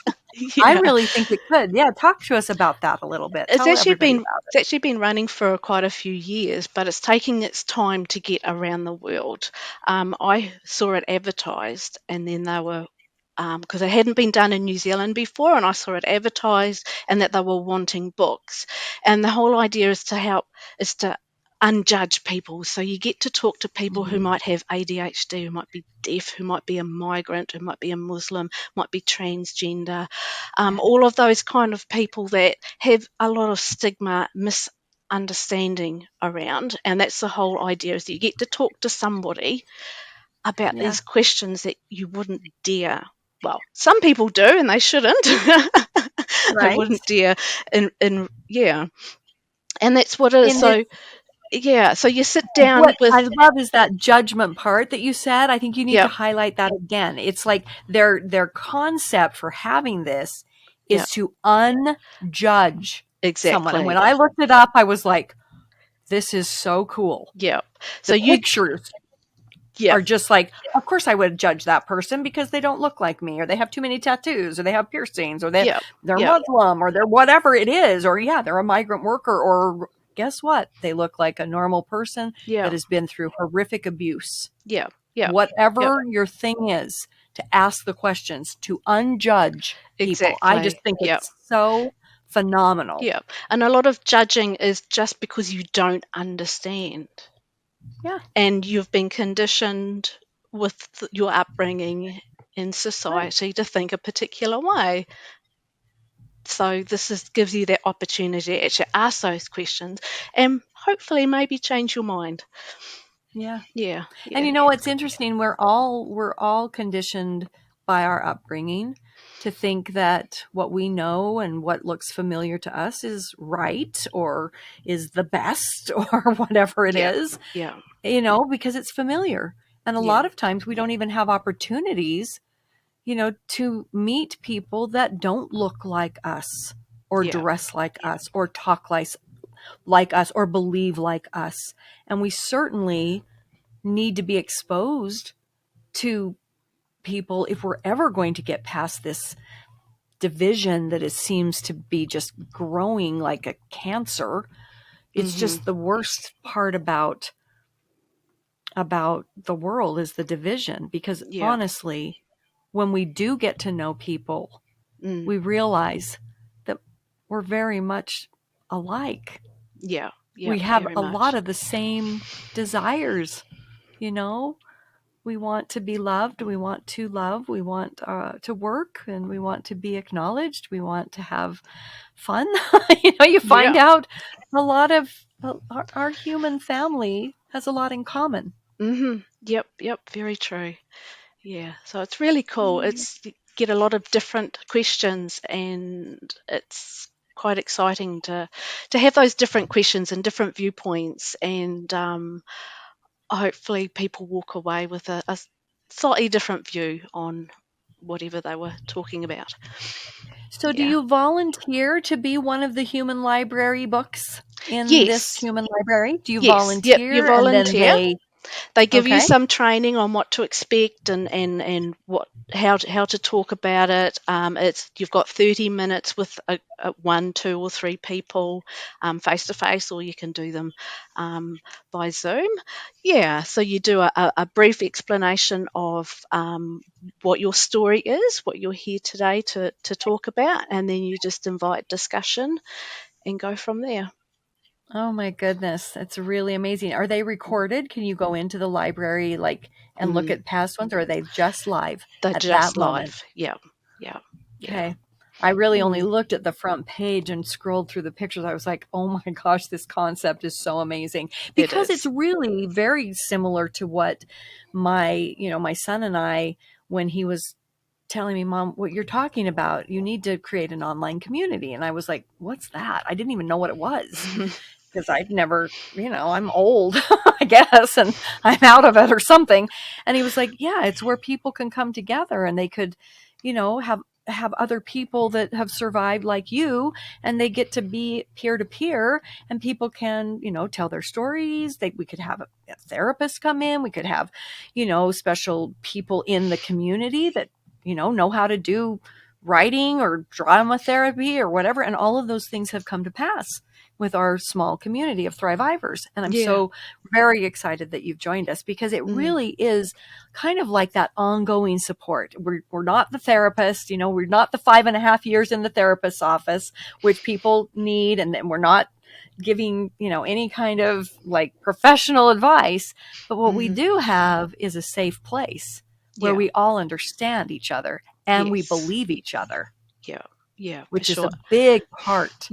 I Yeah. really think it could. Yeah, talk to us about that a little bit. It's Tell actually everybody been about it's actually been running for quite a few years, but it's taking its time to get around the world. I saw it advertised, and then they were because it hadn't been done in New Zealand before, and I saw it advertised, and that they were wanting books, and the whole idea is to unjudge people. So you get to talk to people who it. might have ADHD, who might be deaf, who might be a migrant, who might be a Muslim, might be transgender, all of those kind of people that have a lot of stigma, misunderstanding around. And that's the whole idea, is that you get to talk to somebody about Yeah, these questions that you wouldn't dare. Well, some people do, and they shouldn't. I right. wouldn't dare. And yeah, and that's what it is. In this, So yeah, so you sit down what with I love is that judgment part that you said. I think you need to yeah, highlight that again. It's like their concept for having this yeah, is to unjudge someone. And when exactly, I looked it up, I was like, this is so cool. yeah. So The you pictures yeah, are just like, of course I would judge that person because they don't look like me, or they have too many tattoos, or they have piercings, or yeah, they're yeah, Muslim, or they're whatever it is, or yeah, they're a migrant worker, or guess what? They look like a normal person that yeah, has been through horrific abuse. yeah, yeah, yeah, Whatever your thing is, to ask the questions, to unjudge people. I just exactly, think yeah. it's so phenomenal. Yeah, and a lot of judging is just because you don't understand Yeah, and you've been conditioned with your upbringing in right. society to think a particular way. So gives you that opportunity to actually ask those questions and hopefully maybe change your mind. Yeah. Yeah, And yeah, it's interesting. We're all conditioned by our upbringing to think that what we know and what looks familiar to us is right or is the best or whatever it yeah, is, yeah, because it's familiar. And a yeah, lot of times we don't even have opportunities, to meet people that don't look like us or yeah. dress like us or talk like us or believe like us. And we certainly need to be exposed to people if we're ever going to get past this division that seems to be just growing like a cancer. It's Mhm. just the worst part about the world is the division, because Yeah. honestly, when we do get to know people, Mm. we realize that we're very much alike. Yeah. Yeah. We have Very a lot much. of the same desires, you know we want to be loved, we want to love, we want to work, and we want to be acknowledged, we want to have fun. You find Yeah. out a lot of our human family has a lot in common. Mhm. Yep. Yep. Very true. Yeah. So it's really cool. You get a lot of different questions, and it's quite exciting to have those different questions and different viewpoints, and hopefully people walk away with a slightly different view on whatever they were talking about. So do Yeah. you volunteer to be one of the human library books in this Yes. human library? Do you Yes. Yep. You volunteer and then volunteer. They give you okay. some training on what to expect and what how to talk about it. It's you've got 30 minutes with one, two, or three people face to face, or you can do them by Zoom. Yeah, so you do a brief explanation of what your story is, what you're here today to talk about, and then you just invite discussion and go from there. Oh my goodness, that's really amazing. Are they recorded? Can you go into the library and look Mm, at past ones, or are they just live they're at that just moment? live. Yeah, yeah, yeah. Okay. I really only Mm, looked at the front page and scrolled through the pictures. I was like, "Oh my gosh, this concept is so amazing." it Because it's is. really very similar to what my son and I, when he was telling me, "Mom, what you're talking about, you need to create an online community." And I was like, "What's that?" I didn't even know what it was because I'd never, I'm old, I guess, and I'm out of it or something. And he was like, yeah, it's where people can come together and they could, have other people that have survived like you, and they get to be peer to peer, and people can, tell their stories. We could have a therapist come in. We could have, special people in the community that, know how to do writing or drama therapy or whatever. And all of those things have come to pass with our small community of Thrivivors. And I'm Yeah. so very excited that you've joined us because it Mm, really is kind of like that ongoing support. We're not the therapist, we're not the 5.5 years in the therapist's office, which people need. And we're not giving, any kind of like professional advice. But what we mhm. do have is a safe place where Yeah. we all understand each other and we Yes. believe each other, Yeah. Yeah, for which is a sure. big part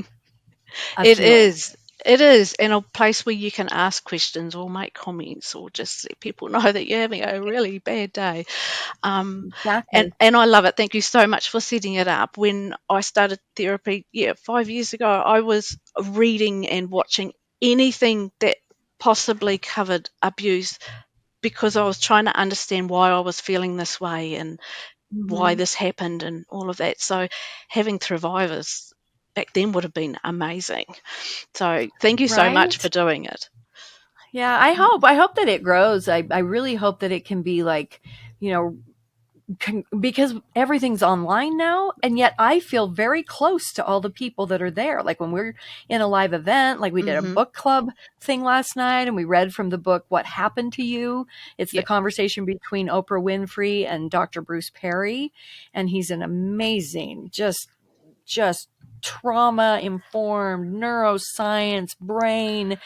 of It healing. is. It is. And a place where you can ask questions or make comments or just let people know that you're having a really bad day. Um, and, Exactly. and I love it. Thank you so much for setting it up. When I started therapy, 5 years ago, I was reading and watching anything that possibly covered abuse because I was trying to understand why I was feeling this way and why Hmm. this happened and all of that. So having survivors back then would have been amazing. So thank you so much for Right? doing it. Yeah, I hope that it grows. I really hope that it can be like, you know, because everything's online now, and yet I feel very close to all the people that are there. Like when we're in a live event, like we did a Hmm. book club thing last night and we read from the book What Happened to You. It's the Yeah. conversation between Oprah Winfrey and Dr. Bruce Perry, and he's an amazing, just trauma informed neuroscience brain.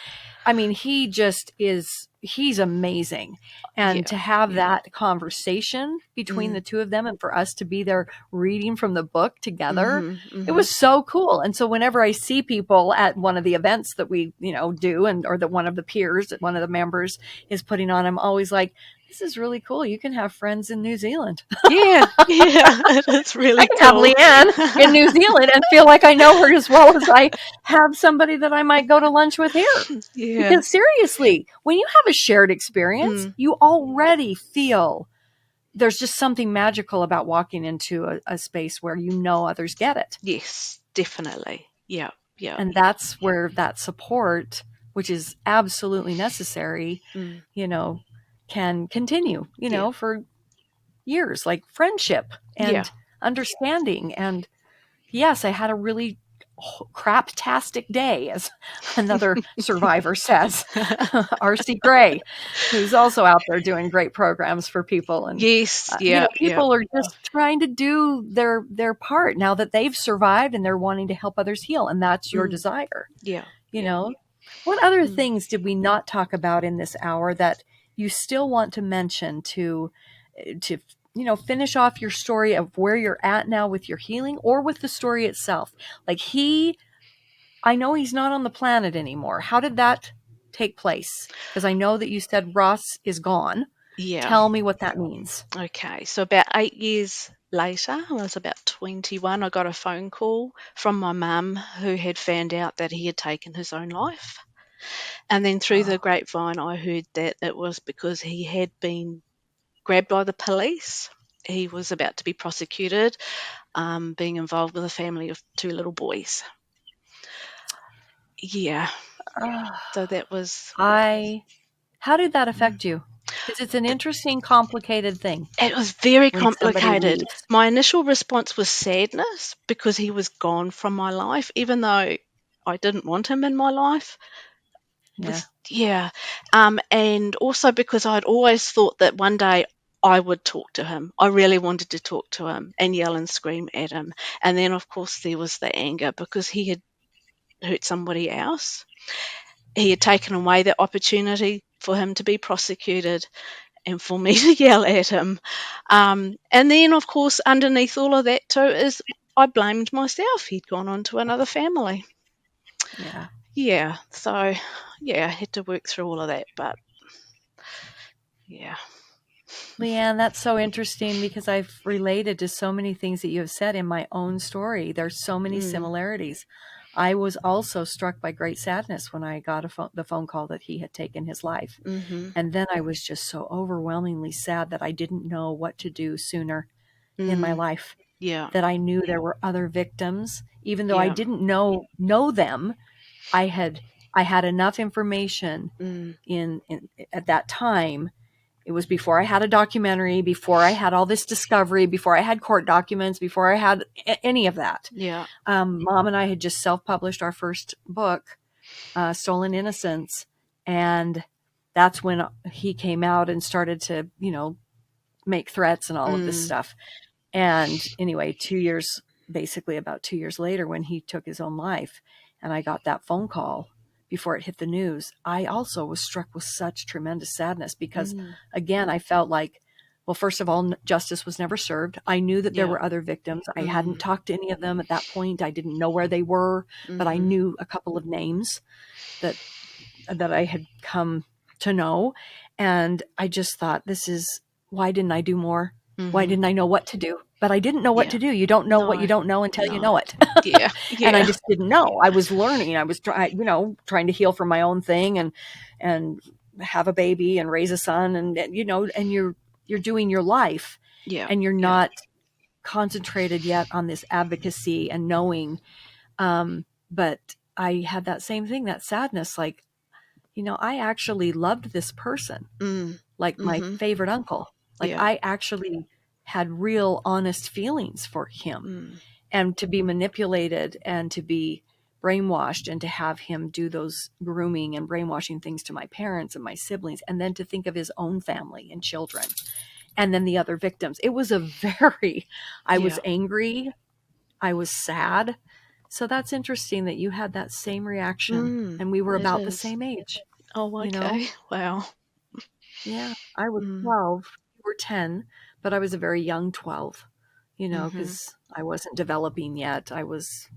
I mean, he's amazing. And Yeah. to have Yeah. that conversation between Mm. the two of them and for us to be there reading from the book together, Hmm. it Hmm. was so cool. And so whenever I see people at one of the events that we, do, and or that one of the peers, one of the members is putting on, I'm always like, this is really cool. You can have friends in New Zealand. Yeah. Yeah. It's I really can have cool. Leanne in New Zealand and feel like I know her as well as I have somebody that I might go to lunch with here. Yeah. Because seriously, when you have a shared experience, Mm. you already feel there's just something magical about walking into a space where others get it. Yes, definitely. Yeah. Yeah. And that's where that support, which is absolutely necessary, Mm. you know, can continue, Yeah. for years, like friendship Yeah. and understanding. And yes, I had a really craptastic day, as another survivor says, R.C. Gray, who's also out there doing great programs for people. And, Yes. Yeah. Yeah. people are just trying to do their part now that they've survived and they're wanting to help others heal. And that's your Mm. desire, Yeah. you Yeah. know? What other Mm. things did we not talk about in this hour that you still want to mention to finish off your story of where you're at now with your healing or with the story itself? Like I know he's not on the planet anymore. How did that take place? Because I know that you said Ross is gone. Yeah. Tell me what that means. Okay, so about 8 years later, I was about 21, I got a phone call from my mum who had found out that he had taken his own life. And then through the Oh, grapevine, I heard that it was because he had been grabbed by the police. He was about to be prosecuted, being involved with a family of two little boys. Yeah, oh. so that was, I How did that mm, affect you? Because it's an interesting, complicated thing it was very when somebody complicated. leaves. My initial response was sadness because he was gone from my life, even though I didn't want him in my life. Yeah. Was yeah, and also because I'd always thought that one day I would talk to him. I really wanted to talk to him and yell and scream at him. And then, of course, there was the anger because he had hurt somebody else. he had taken away the opportunity for him to be prosecuted and for me to yell at him. And then, of course, underneath all of that, too, is I blamed myself. He'd gone on to another family. Yeah. Yeah. So, yeah, I had to work through all of that. But, yeah. Leanne, that's so interesting because I've related to so many things that you have said in my own story. There's so many Mm, similarities. I was also struck by great sadness when I got the phone call that he had taken his life. mm-hmm. And then I was just so overwhelmingly sad that I didn't know what to do sooner in my Mm, life, yeah. that I knew there were other victims, even though I Yeah. didn't know them. I had enough information Mm, in at that time. It was before I had a documentary, before I had all this discovery, before I had court documents, before I had any of that. yeah. Mom and I had just self-published our first book, Stolen Innocence, and that's when he came out and started to, make threats and all of this Mm, stuff. And anyway, basically about 2 years later, when he took his own life, and I got that phone call before it hit the news, I also was struck with such tremendous sadness because, mm, again, I felt like, well, first of all, justice was never served. I knew that there yeah. were other victims. I hadn't Mm, talked to any of them at that point. I didn't know where they were, but I mm-hmm. knew a couple of names that I had come to know. And I just thought, why didn't I do more? Why Mm-hmm. didn't I know what to do? But I didn't know what Yeah. to do. You don't know what you No. don't know until you No. know it. Yeah. And I Yeah. just didn't know. I was learning. I was trying to heal from my own thing and have a baby and raise a son and you're doing your life Yeah. and you're Yeah. not concentrated yet on this advocacy and knowing. But I had that same thing, that sadness, like, I actually loved this person, Mm, like my mm-hmm. favorite uncle. Like Yeah. I actually had real honest feelings for him. Mm, And to be manipulated and to be brainwashed and to have him do those grooming and brainwashing things to my parents and my siblings, and then to think of his own family and children and then the other victims. It was I was yeah. angry. I was sad. So that's interesting that you had that same reaction Mm, and we were it about the is. same age, Oh, you know? okay. Wow. Yeah, I was Mm, 12, you were 10, but I was a very young 12, mm-hmm. because I wasn't developing yet. I was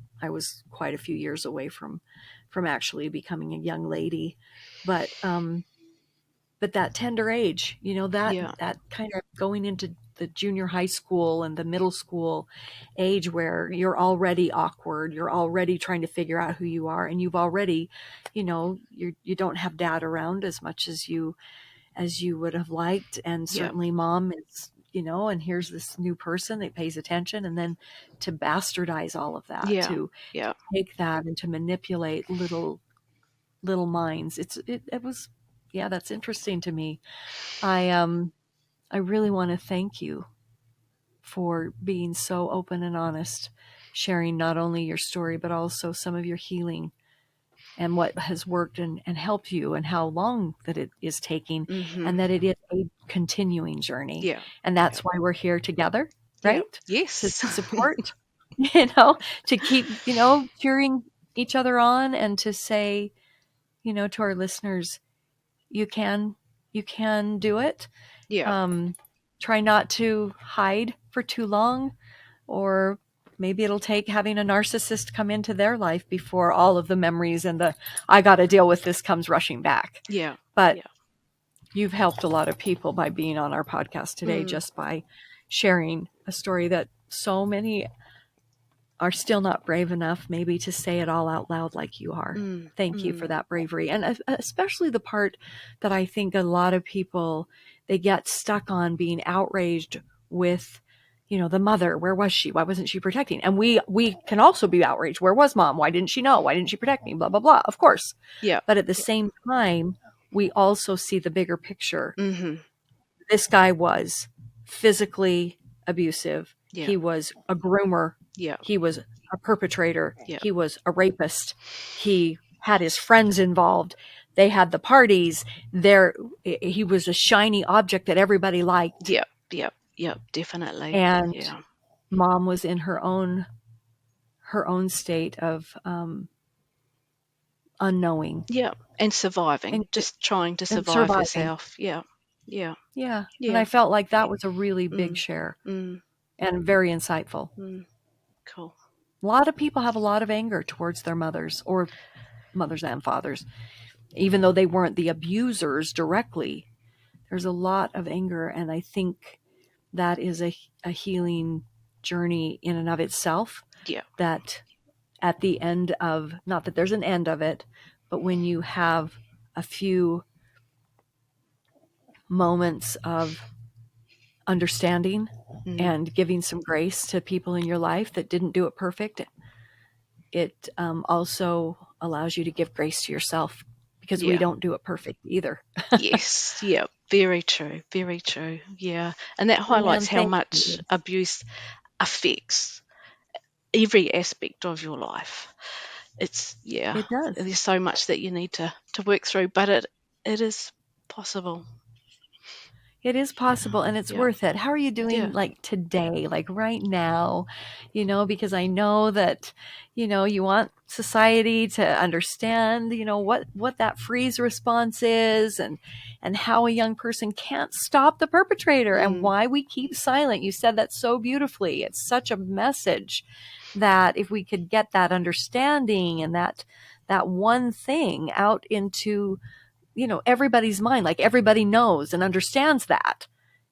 quite a few years away from actually becoming a young lady. But but that tender age, Yeah. that kind of going into the junior high school and the middle school age where you're already awkward, you're already trying to figure out who you are, and you've already, you don't have dad around as much as you would have liked. And Yeah. certainly mom is, and here's this new person that pays attention. And then to bastardize all of that, Yeah. to Yeah. take that and to manipulate little minds. It was, yeah, that's interesting to me. I really want to thank you for being so open and honest, sharing not only your story, but also some of your healing and what has worked and helped you and how long that it is taking Mm-hmm. and that it is a continuing journey. Yeah. And Yeah. that's why we're here together, Yeah. right? To Yes. support, to keep, cheering each other on and to say, to our listeners, you can, you can do it. Yeah. Um, Try not to hide for too long, or maybe it'll take having a narcissist come into their life before all of the memories and the I got to deal with this comes rushing back. Yeah. But Yeah. you've helped a lot of people by being on our podcast today, Mm, just by sharing a story that so many are still not brave enough maybe to say it all out loud like you are. mm, Thank you for mm. that bravery. And especially the part that I think a lot of people, they get stuck on being outraged with, the mother. Where was she? Why wasn't she protecting? And we can also be outraged. Where was mom? Why didn't she know? Why didn't she protect me? Blah, blah, blah. Of course. Yeah. But at the Yeah. same time, we also see the bigger picture. Mm-hmm. This guy was physically abusive. Yeah. He was a groomer. Yeah. He was a perpetrator. Yeah. He was a rapist. He had his friends involved. They had the parties. He was a shiny object that everybody liked. Yeah. Yeah. Yeah. Definitely. And Yeah. mom was in her own state of unknowing Yeah, and surviving, and just trying to and survive surviving. yourself. Yeah, yeah, Yeah, and I yeah. felt like that was a really big Mm, share mm, and very insightful. mm. Cool. A lot of people have a lot of anger towards their mothers or mothers and fathers, even though they weren't the abusers directly. There's a lot of anger, and I think that is a healing journey in and of itself. Yeah. That at the end of, not that there's an end of it, but when you have a few moments of understanding Mm, and giving some grace to people in your life that didn't do it perfect, it also allows you to give grace to yourself because we yeah. don't do it perfect either. Yes. Yeah. Very true. Very true. Yeah. And that highlights Leanne, how thank much you. abuse affects every aspect of your life. It's, yeah. It does. There's so much that you need to work through, but it is possible. It is Yeah. possible and it's Yeah. worth it. How are you doing Yeah. like today, like right now? Because I know that, you want society to understand, what that freeze response is and how a young person can't stop the perpetrator and Mm, why we keep silent. You said that so beautifully. It's such a message that if we could get that understanding and that one thing out into everybody's mind, like everybody knows and understands that,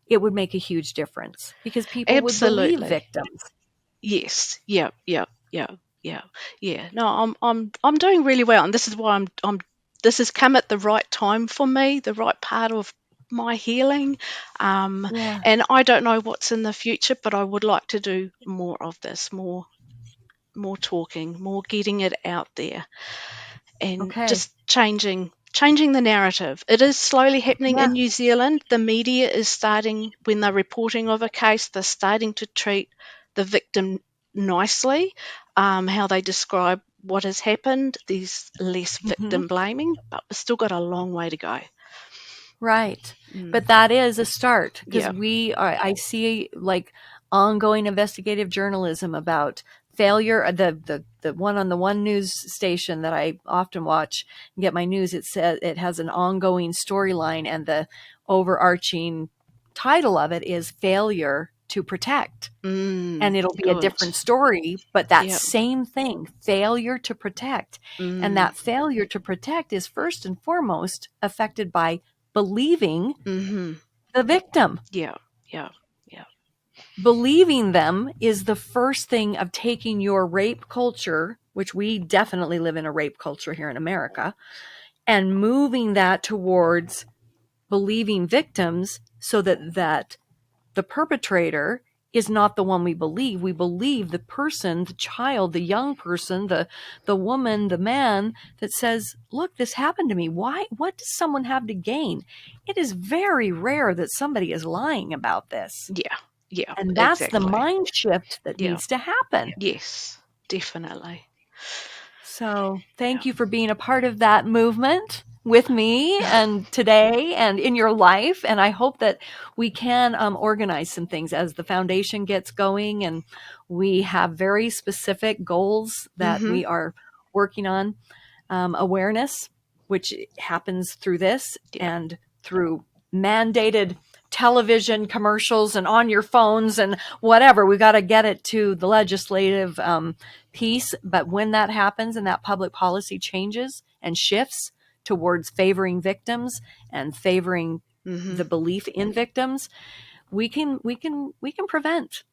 it would make a huge difference because people would believe absolutely. victims. Yes. Yeah. Yeah. Yeah. Yeah. Yeah. No, I'm doing really well, and this is why I'm. This has come at the right time for me, the right part of my healing. Um, Yeah. and I don't know what's in the future, but I would like to do more of this, more talking, more getting it out there, and Okay. just changing the narrative. It is slowly happening Yeah. in New Zealand. The media is starting, when they're reporting of a case, they're starting to treat the victim nicely. How they describe what has happened, there's less Hmm. victim blaming, but we've still got a long way to go. Right. Mm, But that is a start because yeah. I see like ongoing investigative journalism about failure. The one on the one news station that I often watch and get my news, it says it has an ongoing storyline, and the overarching title of it is Failure to Protect. And it'll be a Good. different story, but that Yeah. same thing, failure to protect. And Mm, that failure to protect is first and foremost affected by believing mm-hmm. the victim. Yeah. Yeah. Yeah. Believing them is the first thing of taking your rape culture, which we definitely live in a rape culture here in America, and moving that towards believing victims so that the perpetrator is not the one we believe. We believe the person, the child, the young person, the woman, the man that says, "Look, this happened to me. Why? What does someone have to gain?" It is very rare that somebody is lying about this. Yeah. Yeah. And that's the Exactly. mind shift that Yeah. needs to happen. Yes. Definitely. So Yeah. thank you for being a part of that movement with me and today and in your life. And I hope that we can organize some things as the foundation gets going and we have very specific goals that Mm-hmm. we are working on. Awareness, which happens through this Yeah. and through mandated television commercials and on your phones and whatever. We got to get it to the legislative piece. But when that happens and that public policy changes and shifts towards favoring victims and favoring Mm-hmm. the belief in victims, we can prevent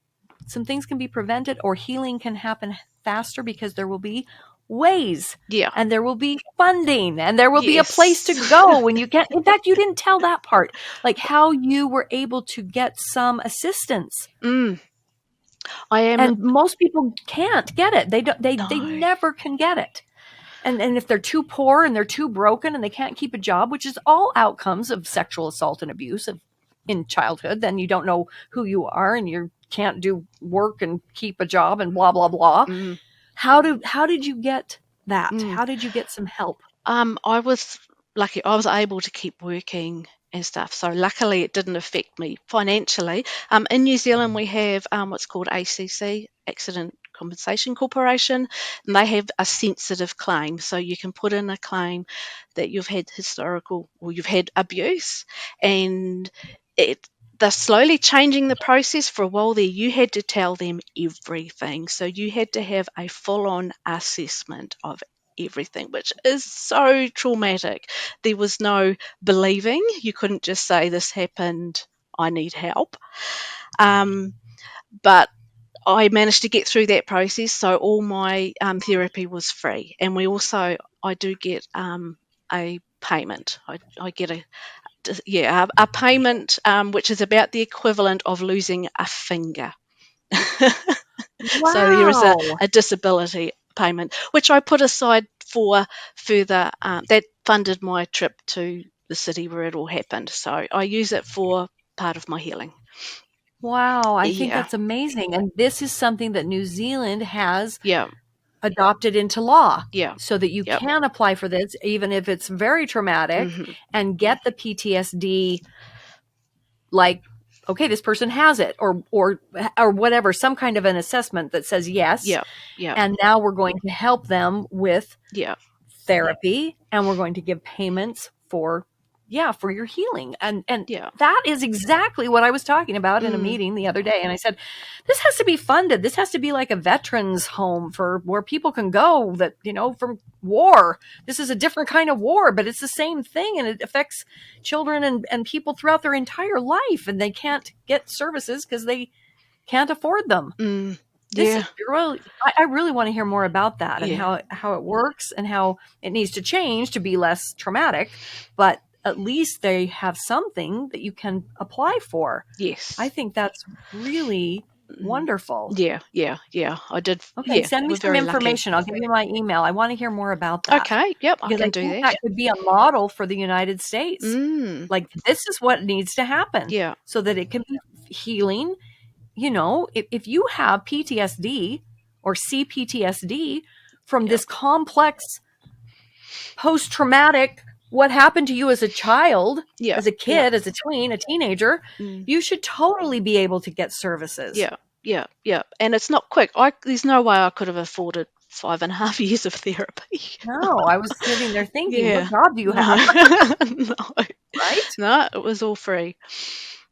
some things, can be prevented, or healing can happen faster because there will be ways Yeah. and there will be funding and there will be a place to Yes. go when you get, in fact, you didn't tell that part, like how you were able to get some assistance. mm, I am. And most people can't get it. They No. never can get it. And if they're too poor and they're too broken and they can't keep a job, which is all outcomes of sexual assault and abuse in childhood, then you don't know who you are and you can't do work and keep a job and blah blah blah. Mm, How did you get that? mm. How did you get some help? I was lucky. I was able to keep working and stuff. So luckily, it didn't affect me financially. In New Zealand, we have what's called ACC, Accident Compensation Corporation, and they have a sensitive claim. So you can put in a claim that you've had historical or you've had abuse, and they're slowly changing the process. For a while there, you had to tell them everything. So you had to have a full-on assessment of everything, which is so traumatic. There was no believing. You couldn't just say, this happened, I need help. But I managed to get through that process, so all my therapy was free. And I do get a payment. I get a payment, which is about the equivalent of losing a finger. So there is Wow. a disability payment, which I put aside for further, that funded my trip to the city where it all happened. So I use it for part of my healing. Wow, I think Yeah, that's amazing. And this is something that New Zealand has yeah, adopted into law yeah, so that you yep. can apply for this, even if it's very traumatic, Hmm. and get the PTSD, like, okay, this person has it, or whatever, some kind of an assessment that says yes. Yeah, yeah, And now we're going to help them with yeah, therapy, and we're going to give payments for, yeah, for your healing. And yeah. that is exactly what I was talking about in a Mm, meeting the other day. And I said, this has to be funded. This has to be like a veterans home for where people can go that, from war. This is a different kind of war, but it's the same thing, and it affects children and people throughout their entire life, and they can't get services because they can't afford them. mm, This is yeah, really, I really want to hear more about that, and yeah. how it works, and how it needs to change to be less traumatic, but at least they have something that you can apply for. I Yes. think that's really Mm, wonderful. yeah, yeah, yeah. I did. Okay, Yeah, send me we're some very lucky. information. I'll give you my email. I want to hear more about that, Okay, yep, I because I can do think that. that could be a model for the United States. Mm, Like, this is what needs to happen yeah, so that it can be healing. If you have PTSD or CPTSD from yep, this complex post traumatic, what happened to you as a child, yep, as a yep. kid, as a tween, a teenager, Mm, you should totally be able to get services. yeah, yeah, yeah. And it's not quick. There's no way I could have afforded 5.5 years of therapy. No, I was sitting there thinking, what Yeah. job do you No. have? No. Right? No, it was all free.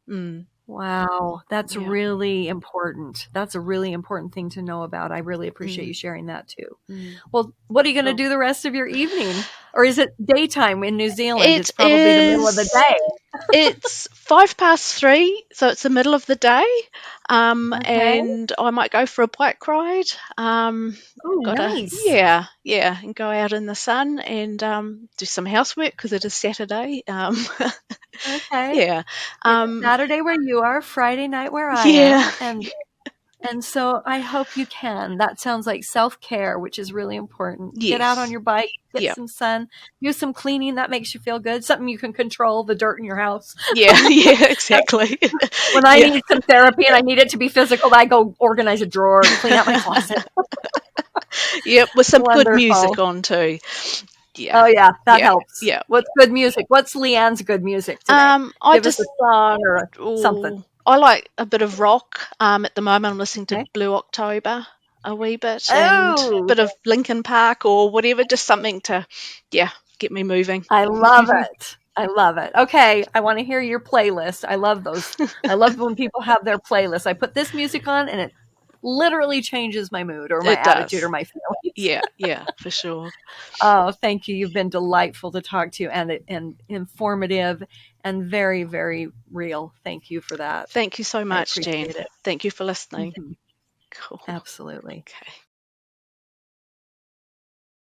Mm, Wow, that's yeah. really important. That's a really important thing to know about. I really appreciate Mm, you sharing that too. mm. Well, what are you going to Cool. do the rest of your evening? Or is it daytime in New Zealand? It It's probably the middle of the is. day. It's 3:05, so it's the middle of the day. Okay. And I might go for a bike ride. Oh, Gotta, nice. yeah, yeah, and go out in the sun and do some housework because it is Saturday. Okay. Yeah, It's um, Saturday where you are, Friday night where I yeah, am, and so I hope you can. That sounds like self-care, which is really important. Get out on yes, your bike, get yeah, some sun, do some cleaning. That makes you feel good. Something you can control, the dirt in your house. yeah, yeah, exactly. When I Yeah, need some therapy and I need it to be physical, I go organize a drawer, clean out my closet. yep, with some good music Wonderful. on too. Yeah, Oh yeah, that yeah, helps. yeah. What's good music? What's Leanne's good music today? I Give us a just song or something. Oh, I like a bit of rock. At the moment, I'm listening to Okay. Blue October a wee bit, and a Oh, bit of Linkin Park or whatever, just something to, yeah, get me moving. I love it. I love it. Okay, I want to hear your playlist. I love those. I love when people have their playlist. I put this music on and it literally changes my mood or my It attitude or does. my feelings. Yeah, yeah, for sure. Oh, thank you. You've been delightful to talk to, and informative and very, very real. Thank you for that. Thank you so I much, Jen. appreciate it. Thank you for listening. Mhm. Cool. Absolutely. Okay.